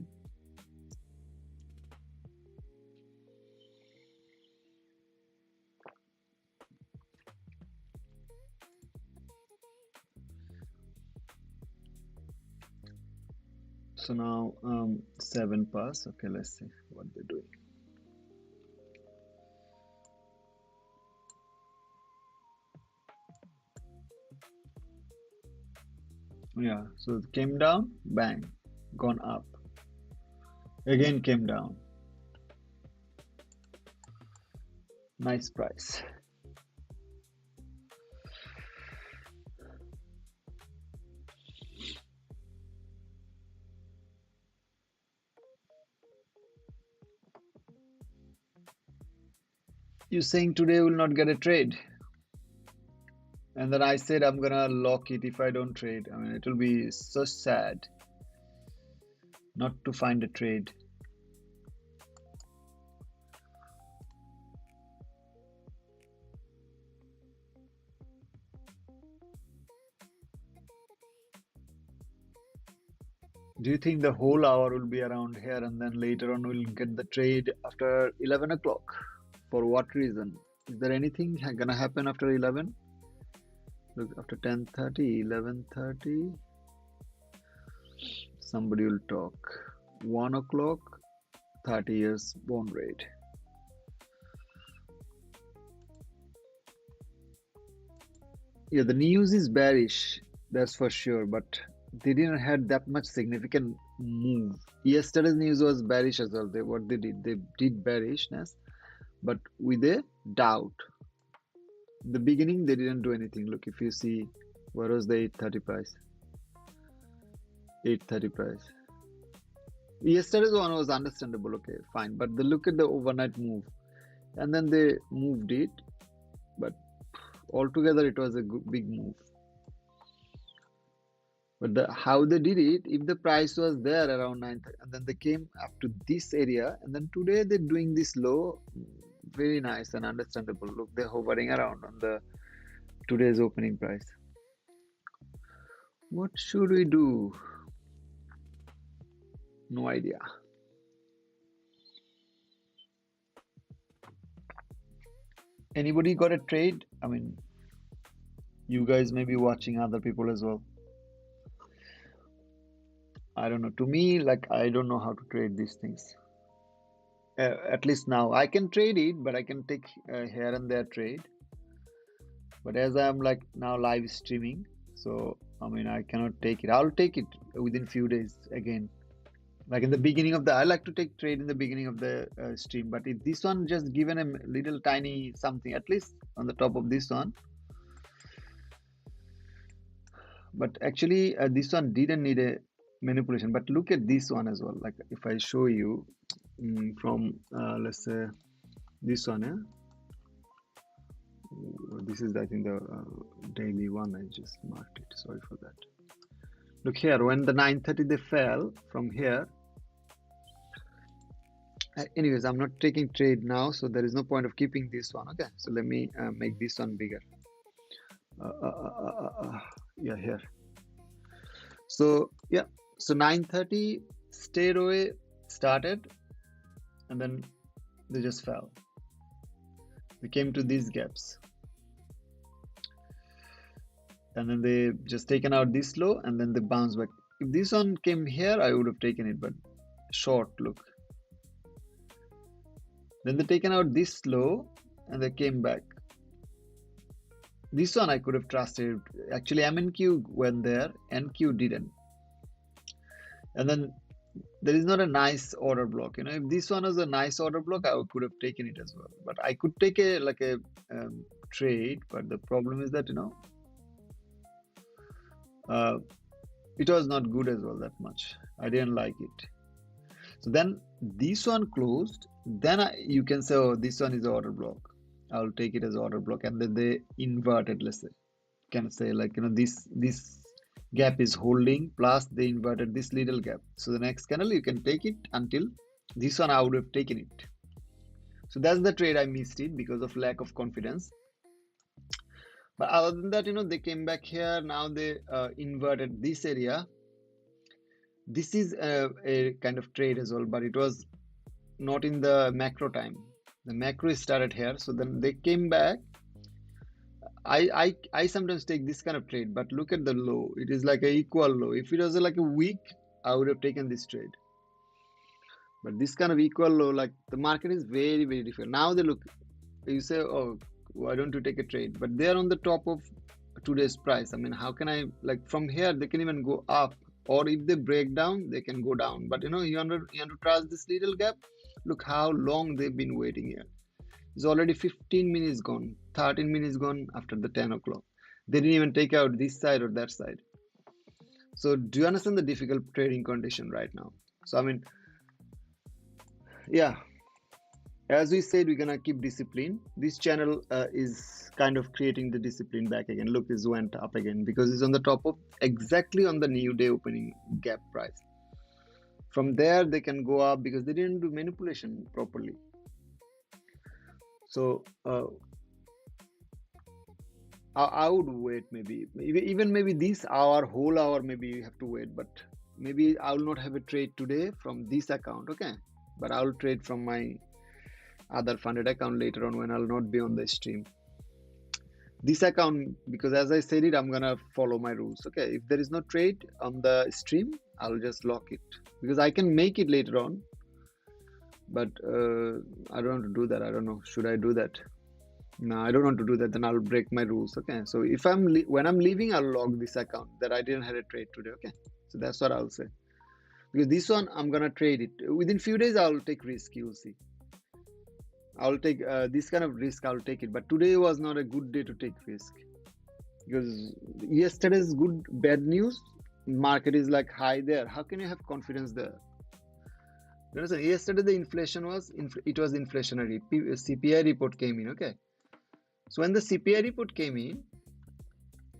So now 7 pass. Okay, let's see what they're doing. Yeah, so it came down, bang, gone up. Again came down. Nice price. You're saying today will not get a trade. And then I said I'm gonna lock it if I don't trade. I mean, it will be so sad not to find a trade. Do you think the whole hour will be around here and then later on we'll get the trade after 11 o'clock? For what reason? Is there anything gonna happen after 11? Look, after 10:30, 11:30, somebody will talk. 1 o'clock, 30 years bond rate. Yeah, the news is bearish, that's for sure, but they didn't have that much significant move. Yesterday's news was bearish as well. What they did bearishness, but with a doubt. In the beginning, they didn't do anything. Look, if you see, where was the 830 price? 830 price. Yesterday's one was understandable, okay, fine. But look at the overnight move. And then they moved it, but altogether it was a big move. But how they did it, if the price was there around 930, and then they came up to this area, and then today they're doing this low, very nice and understandable. Look, they're hovering around on the today's opening price. What should we do? No idea. Anybody got a trade? I mean, you guys may be watching other people as well. I don't know. To me, like, I don't know how to trade these things. At least now I can trade it, but I can take here and there trade. But as I'm like now live streaming, so I mean, I cannot take it. I'll take it within few days again. Like in the beginning of I like to take trade in the beginning of the stream. But if this one just given a little tiny something, at least on the top of this one. But actually, this one didn't need a manipulation. But look at this one as well. Like if I show you from let's say this one, this is I think the daily one. I just marked it. Sorry for that. Look here, when the 930 they fell from here. Anyways, I'm not taking trade now, so there is no point of keeping this one. Okay, so let me make this one bigger. Yeah, here. So yeah, so 930 stayed away, started, and then they just fell. We came to these gaps, and then they just taken out this low, and then they bounced back. If this one came here, I would have taken it, but short, look. Then they taken out this low, and they came back. This one I could have trusted. Actually, MNQ went there, NQ didn't. And then there is not a nice order block. You know, if this one was a nice order block, I could have taken it as well. But I could take a trade, but the problem is that, you know, it was not good as well that much. I didn't like it. So then this one closed. Then you can say, oh, this one is order block. I'll take it as order block, and then they inverted. Let's say, can say like, you know, this Gap is holding, plus they inverted this little gap. So the next candle you can take it until this one I would have taken it. So that's the trade. I missed it because of lack of confidence. But other than that, they came back here. Now they inverted this area. This is a kind of trade as well, but it was not in the macro time. The macro started here, so then they came back. I sometimes take this kind of trade, but look at the low. It is like a equal low. If it was like a week, I would have taken this trade. But this kind of equal low, like the market is very, very difficult. Now they look, you say, oh, why don't you take a trade? But they are on the top of today's price. I mean, how can I, like from here, they can even go up, or if they break down, they can go down. But you have to trust this little gap. Look how long they've been waiting here. It's already 15 minutes gone, 13 minutes gone after the 10 o'clock. They didn't even take out this side or that side. So do you understand the difficult trading condition right now? So I mean, yeah, as we said, we're gonna keep discipline. This channel is kind of creating the discipline back again. Look, this went up again because it's on the top of exactly on the new day opening gap price. From there they can go up because they didn't do manipulation properly. So I would wait, maybe even maybe this hour, whole hour, maybe you have to wait. But maybe I will not have a trade today from this account, okay? But I will trade from my other funded account later on when I'll not be on the stream. This account, because as I said it, I'm gonna follow my rules, okay? If there is no trade on the stream, I'll just lock it because I can make it later on. But I don't want to do that. I don't know, should I do that? No, I don't want to do that. Then I'll break my rules, okay? So if when I'm leaving, I'll log this account that I didn't have a trade today, okay? So that's what I'll say. Because this one, I'm gonna trade it within few days. I'll take risk, you'll see. I'll take this kind of risk. I'll take it, but today was not a good day to take risk because yesterday's bad news, market is like high there. How can you have confidence there? You understand? Yesterday the inflation was it was inflationary. CPI report came in, okay? So when the CPI report came in,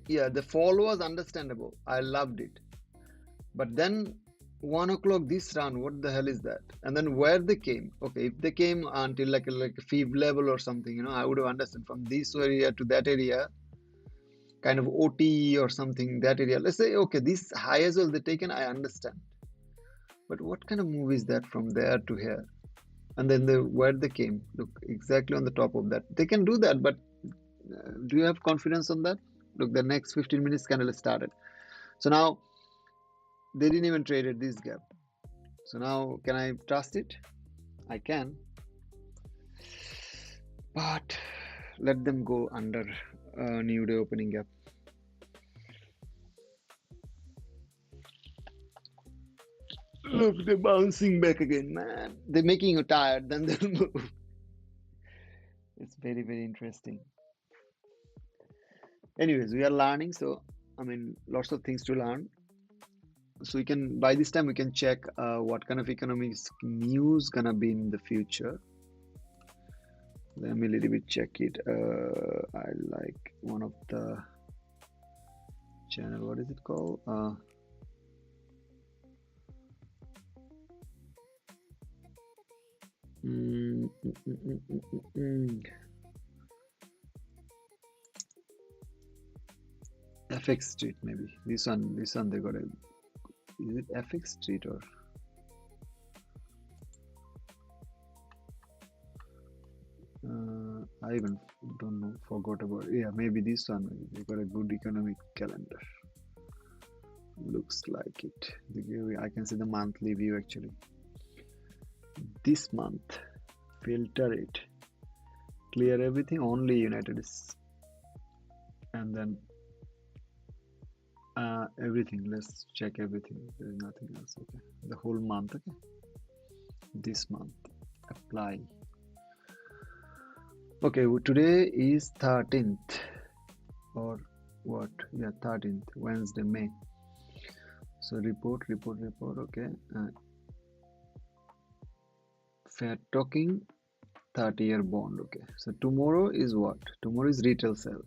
yeah, the fall was understandable. I loved it. But then 1 o'clock this round, what the hell is that? And then where they came, okay, if they came until like a fib level or something, I would have understood from this area to that area, kind of OT or something, that area. Let's say, okay, this high as well they taken, I understand. But what kind of move is that from there to here? And then where they came, look, exactly on the top of that. They can do that, but do you have confidence on that? Look, the next 15 minutes candle started. So now they didn't even trade at this gap. So now can I trust it? I can. But let them go under new day opening gap. Look, they're bouncing back again, man. They're making you tired, then they'll move. It's very, very interesting. Anyways, we are learning, so I mean, lots of things to learn. So we can, by this time, we can check what kind of economics news gonna be in the future. Let me a little bit check it. I like one of the channel. What is it called? FX Street, maybe this one they got a, is it FX Street or I even don't know, forgot about it. Yeah, maybe this one, maybe they got a good economic calendar, looks like it. I can see the monthly view actually. This month, filter it, clear everything, only United States, and then everything. Let's check everything. There is nothing else. Okay, the whole month. Okay, this month, apply. Okay, today is 13th or what? Yeah, 13th, Wednesday, May. So report. Okay, fair talking 30-year bond. Okay, so tomorrow is what? Tomorrow is retail sale.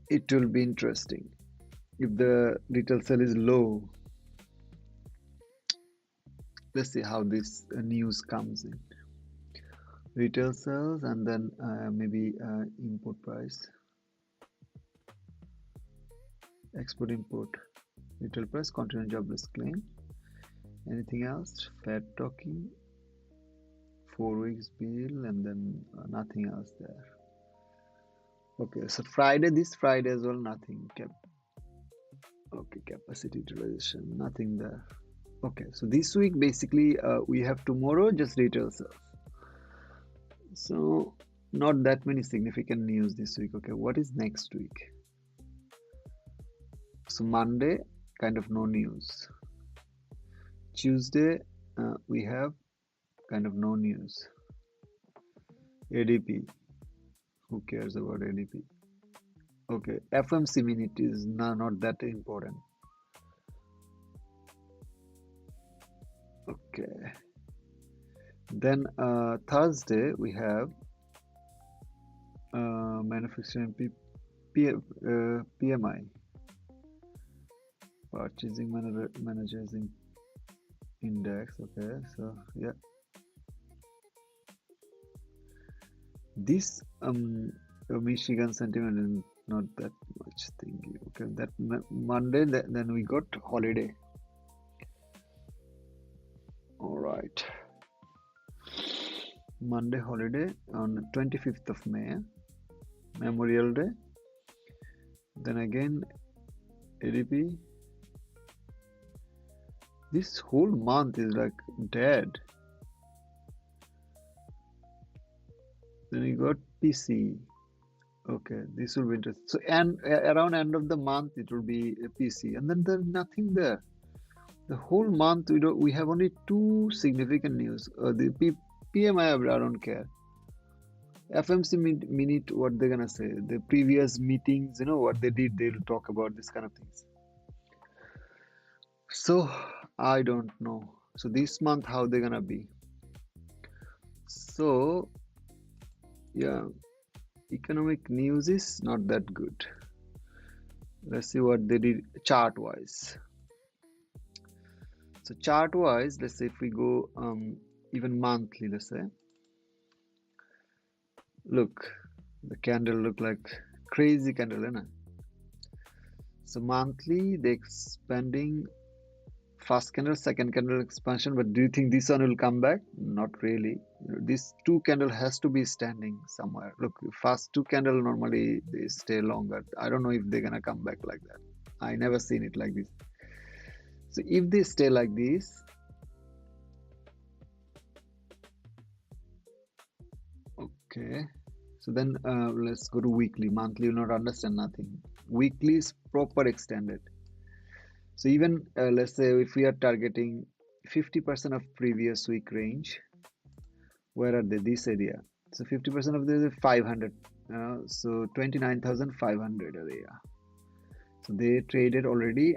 It will be interesting. if the retail sale is low, let's see how this news comes in. Retail sales and then maybe import price, export import, retail price, continuing jobless claim. Anything else? Fed talking, 4 weeks bill, and then nothing else there. Okay, so Friday, this Friday as well, nothing. Okay, capacity utilization, nothing there. Okay, so this week basically we have tomorrow just retail sales. So not that many significant news this week. Okay, what is next week? So Monday, kind of no news. Tuesday, we have kind of no news. ADP, who cares about ADP? Okay, FMC minute is not that important. Okay, then Thursday we have manufacturing PMI, purchasing managers index. Okay, so yeah, this Michigan sentiment is not that much thingy. Okay, that Monday, then we got holiday. All right, Monday holiday on 25th of May, Memorial Day. Then again ADP. This whole month is like dead. Then we got PC. Okay, this will be interesting. So and around end of the month it will be a PC, and then there's nothing there. The whole month we have only two significant news. The PMI I don't care. FMC minute, what they're gonna say? The previous meetings, what they did, they'll talk about this kind of things. So I don't know. So this month how they're gonna be? So yeah, economic news is not that good. Let's see what they did chart wise. So chart wise, let's say if we go even monthly, let's say, look, the candle look like crazy candle, isn't it? So monthly they expanding, first candle, second candle expansion, but do you think this one will come back? Not really. This two candle has to be standing somewhere. Look, first two candle normally they stay longer. I don't know if they're gonna come back like that. I never seen it like this. So if they stay like this, okay, so then let's go to weekly. Monthly will not understand nothing. Weekly is proper extended. So even let's say if we are targeting 50% of previous week range, where are they? This area. So 50% of this is 500. So 29,500 area. So they traded already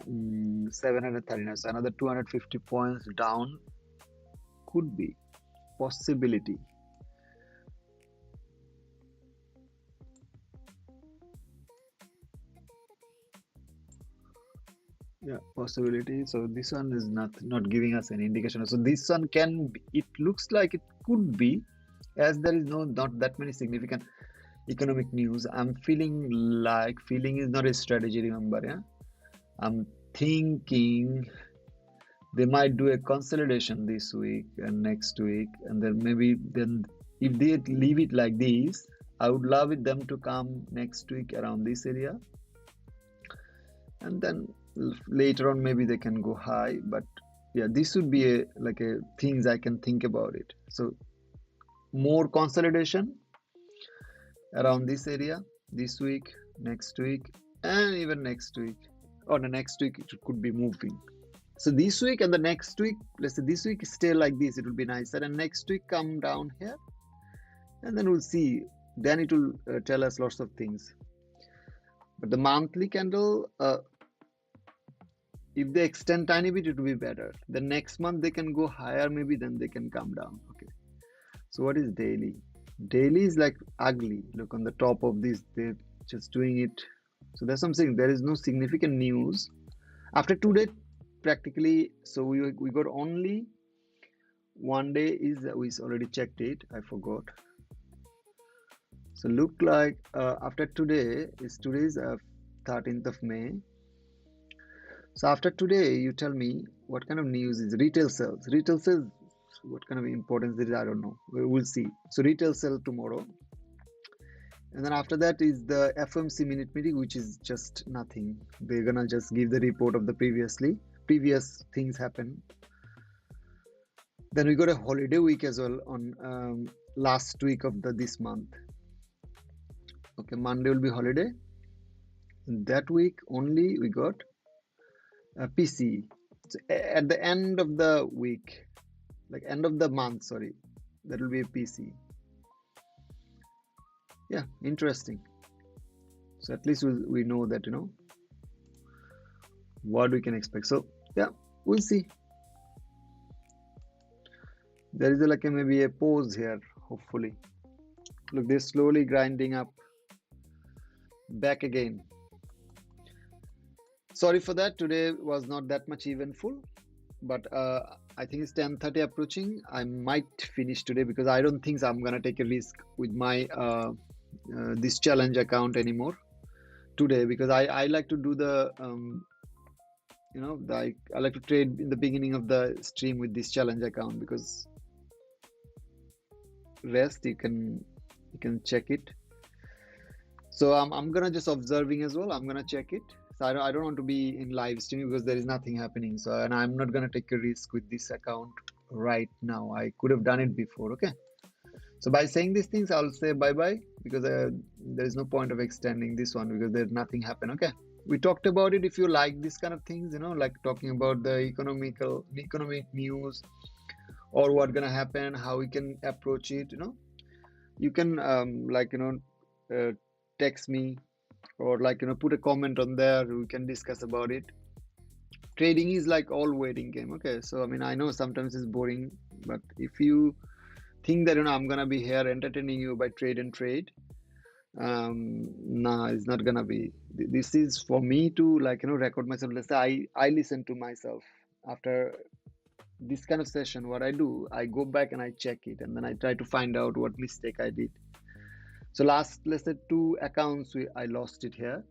739. So another 250 points down could be possibility. Yeah, possibility. So this one is not giving us any indication. So this one can be, it looks like it could be, as there is not that many significant economic news. I'm feeling is not a strategy, remember. Yeah, I'm thinking they might do a consolidation this week and next week, and then maybe if they leave it like this, I would love it them to come next week around this area, and then later on maybe they can go high. But yeah, this would be like a things I can think about it. So more consolidation around this area this week, next week, and even next week, or the next week it could be moving. So this week and the next week, let's say this week stay like this, it will be nicer, and next week come down here, and then we'll see. Then it will tell us lots of things. But the monthly candle, if they extend tiny bit, it will be better. The next month they can go higher, maybe then they can come down. Okay. So what is daily? Daily is like ugly. Look on the top of this, they're just doing it So that's what I'm saying. There is no significant news after today practically. So we got only one day is we already checked it. I forgot. So look like after today's 13th of May. So after today, you tell me what kind of news is retail sales. Retail sales, what kind of importance it is, I don't know. We'll see. So retail sale tomorrow. And then after that is the FOMC minute meeting, which is just nothing. They're gonna just give the report of the previous things happen. Then we got a holiday week as well on last week of this month. Okay, Monday will be holiday. And that week only we got a PC. So at the end of the week, like end of the month, sorry, that will be a PC. Yeah, interesting. So at least we know that, what we can expect. So yeah, we'll see. There is maybe a pause here, hopefully. Look, they're slowly grinding up back again. Sorry for that. Today was not that much eventful, but I think it's 10:30 approaching. I might finish today because I don't think I'm gonna take a risk with my this challenge account anymore today, because I like to do the I like to trade in the beginning of the stream with this challenge account, because rest you can check it. So I'm gonna just observing as well. I'm gonna check it. So I don't want to be in live streaming because there is nothing happening. So, and I'm not gonna take a risk with this account right now. I could have done it before. Okay. So by saying these things, I'll say bye bye, because there is no point of extending this one because there's nothing happen. Okay. We talked about it. If you like this kind of things, like talking about the economic news or what gonna happen, how we can approach it, you can text me or put a comment on there. We can discuss about it. Trading is like all waiting game. Okay, so I mean, I know sometimes it's boring, but if you think that I'm gonna be here entertaining you by trade, nah, it's not gonna be. This is for me to record myself. Let's say I listen to myself after this kind of session. What I do, I go back and I check it, and then I try to find out what mistake I did. So let's say 2 accounts I lost it here,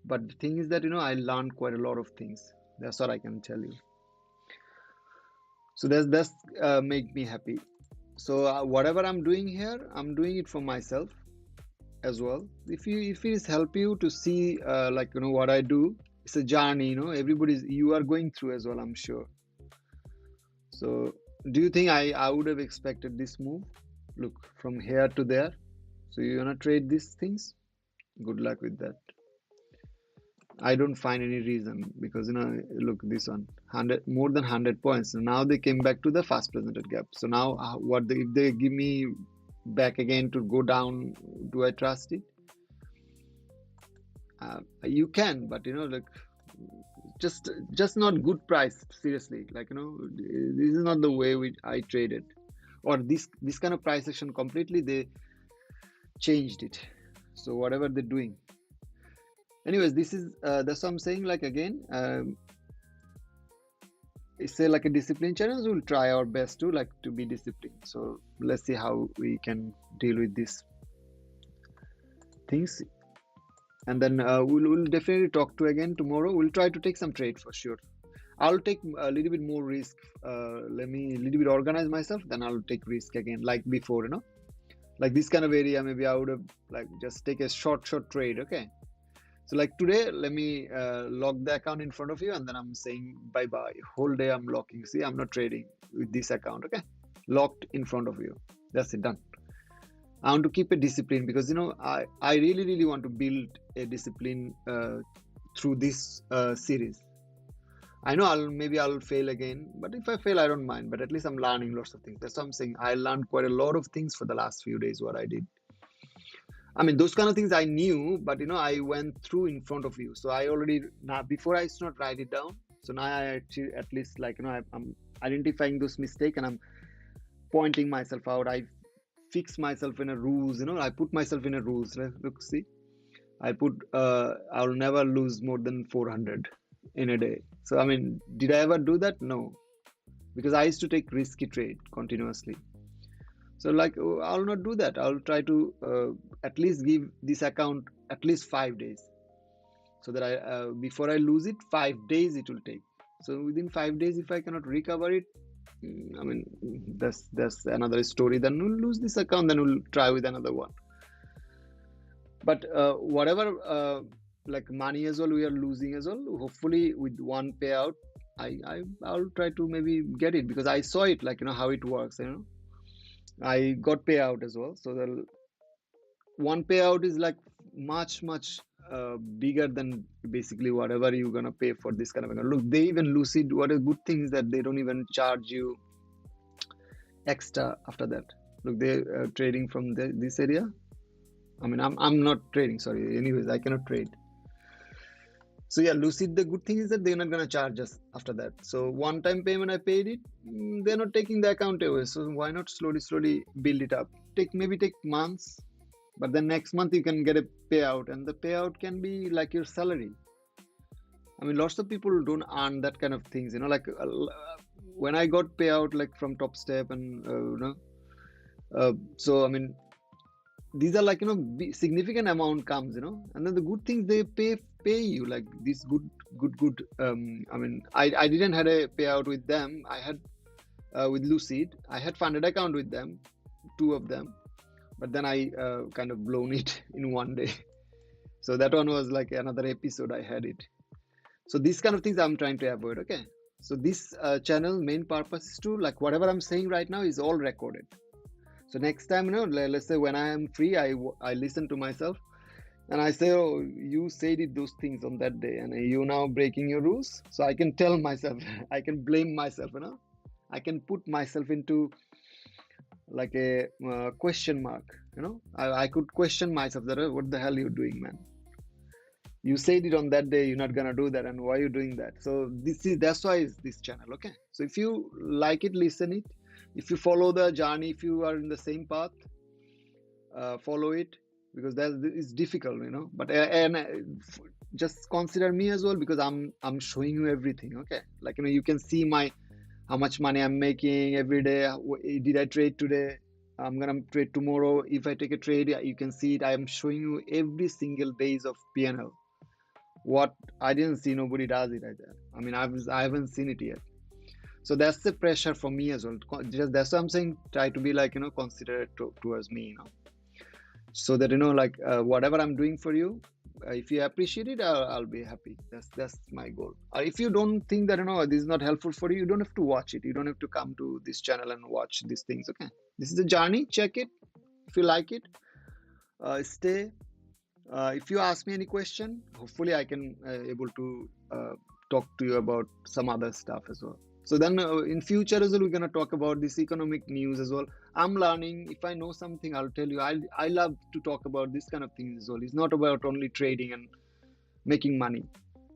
but the thing is that I learned quite a lot of things. That's what I can tell you. So that's make me happy. So whatever I'm doing here, I'm doing it for myself as well. If it is help you to see what I do, it's a journey. You are going through as well, I'm sure. So do you think I would have expected this move? Look, from here to there. So you wanna trade these things? Good luck with that. I don't find any reason, because look, this one, more than 100 points. So now they came back to the fast presented gap. So now if they give me back again to go down, do I trust it? You can, but just not good price. Seriously, this is not the way I traded, or this kind of price action completely they changed it. So whatever they're doing, anyways, this is that's what I'm saying. Again, it's a discipline challenge. We'll try our best to be disciplined. So let's see how we can deal with these things, and then we'll definitely talk to again tomorrow. We'll try to take some trade for sure. I'll take a little bit more risk. Let me a little bit organize myself, then I'll take risk again like before. Like this kind of area, maybe I would have just take a short trade. Okay, so today, let me lock the account in front of you, and then I'm saying bye bye. Whole day I'm locking. See, I'm not trading with this account. Okay, locked in front of you. That's it, done. I want to keep a discipline, because I really want to build a discipline through this series. I know I'll fail again, but if I fail, I don't mind. But at least I'm learning lots of things. That's what I'm saying. I learned quite a lot of things for the last few days, what I did. I mean, those kind of things I knew, but I went through in front of you. So I already, now before I used to not write it down. So now I actually, at least I'm identifying those mistakes, and I'm pointing myself out. I fix myself in a rules, I put myself in a rules. Look, see. I put I'll never lose more than 400 in a day. So I mean, did I ever do that? No, because I used to take risky trade continuously. So like I'll not do that. I'll try to at least give this account at least 5 days, so that I before I lose it, 5 days it will take. So within 5 days, if I cannot recover it, I mean that's another story. Then we'll lose this account. Then we'll try with another one. But whatever like money as well we are losing as well. Hopefully with one payout, I'll try to maybe get it, because I saw it, like how it works. I got payout as well. So the one payout is like much bigger than basically whatever you're gonna pay for this kind of account. Look, they even Lucid, what a good thing is that they don't even charge you extra after that. Look, they're trading from this area. I mean, I'm not trading, sorry. Anyways, I cannot trade. So yeah, Lucid, the good thing is that they're not gonna charge us after that. So one-time payment, I paid it. They're not taking the account away. So why not slowly build it up? Maybe take months, but then next month you can get a payout, and the payout can be like your salary. I mean, lots of people don't earn that kind of things. Like when I got payout like from Top Step and so I mean, these are like significant amount comes, and then the good things, they pay you like this good. I mean, I didn't had a payout with them. I had with Lucid, I had funded account with them, 2 of them, but then I kind of blown it in one day. So that one was like another episode I had it. So these kind of things I'm trying to avoid. Okay, so this channel main purpose is to, like, whatever I'm saying right now is all recorded. So next time, let's say when I am free, I listen to myself and I say, oh, you said it, those things on that day, and you now breaking your rules. So I can tell myself, I can blame myself, I can put myself into like a question mark, I could question myself that, what the hell are you doing, man? You said it on that day, you're not gonna do that, and why are you doing that? So that's why it's this channel. Okay, so if you like it, listen it. If you follow the journey, if you are in the same path, follow it, because that is difficult, but just consider me as well, because I'm showing you everything. Okay, like you can see how much money I'm making every day. Did I trade today? I'm gonna trade tomorrow. If I take a trade, you can see it. I am showing you every single days of PNL. What I didn't see, nobody does it either. I mean, I haven't seen it yet. So that's the pressure for me as well. Just that's what I'm saying. Try to be like considerate towards me, so that like whatever I'm doing for you, if you appreciate it, I'll be happy. That's my goal. If you don't think that this is not helpful for you, you don't have to watch it. You don't have to come to this channel and watch these things. Okay, this is a journey. Check it. If you like it, stay. If you ask me any question, hopefully I can able to talk to you about some other stuff as well. So then in future as well, we're going to talk about this economic news as well. I'm learning. If I know something, I'll tell you. I love to talk about this kind of things as well. It's not about only trading and making money.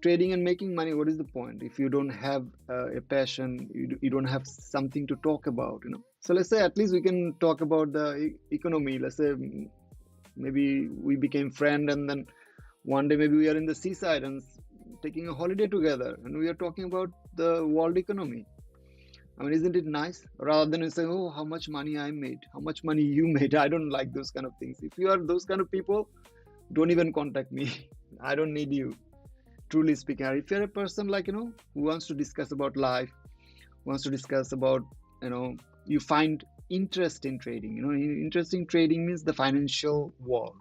Trading and making money, what is the point if you don't have a passion, you don't have something to talk about, So let's say at least we can talk about the economy. Let's say maybe we became friends, and then one day maybe we are in the seaside and taking a holiday together, and we are talking about the world economy. I mean, isn't it nice? Rather than saying, oh, how much money I made, how much money you made. I don't like those kind of things. If you are those kind of people, don't even contact me. I don't need you, truly speaking. If you're a person like, who wants to discuss about life, wants to discuss about, you find interest in trading. Interest in trading means the financial world.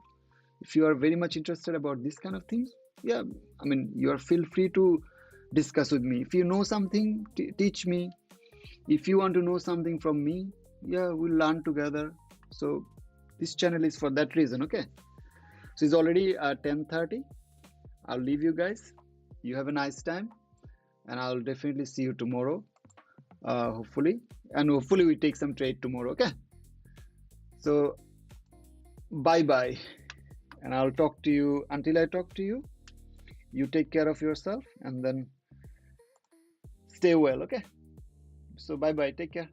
If you are very much interested about this kind of things, yeah, I mean, you are feel free to discuss with me. If you know something, teach me. If you want to know something from me, yeah, we'll learn together. So this channel is for that reason. Okay, so it's already 10:30. I'll leave you guys. You have a nice time, and I'll definitely see you tomorrow, hopefully we take some trade tomorrow. Okay, so bye, and I'll talk to you. Until I talk to you, you take care of yourself, and then stay well. Okay, so bye, take care.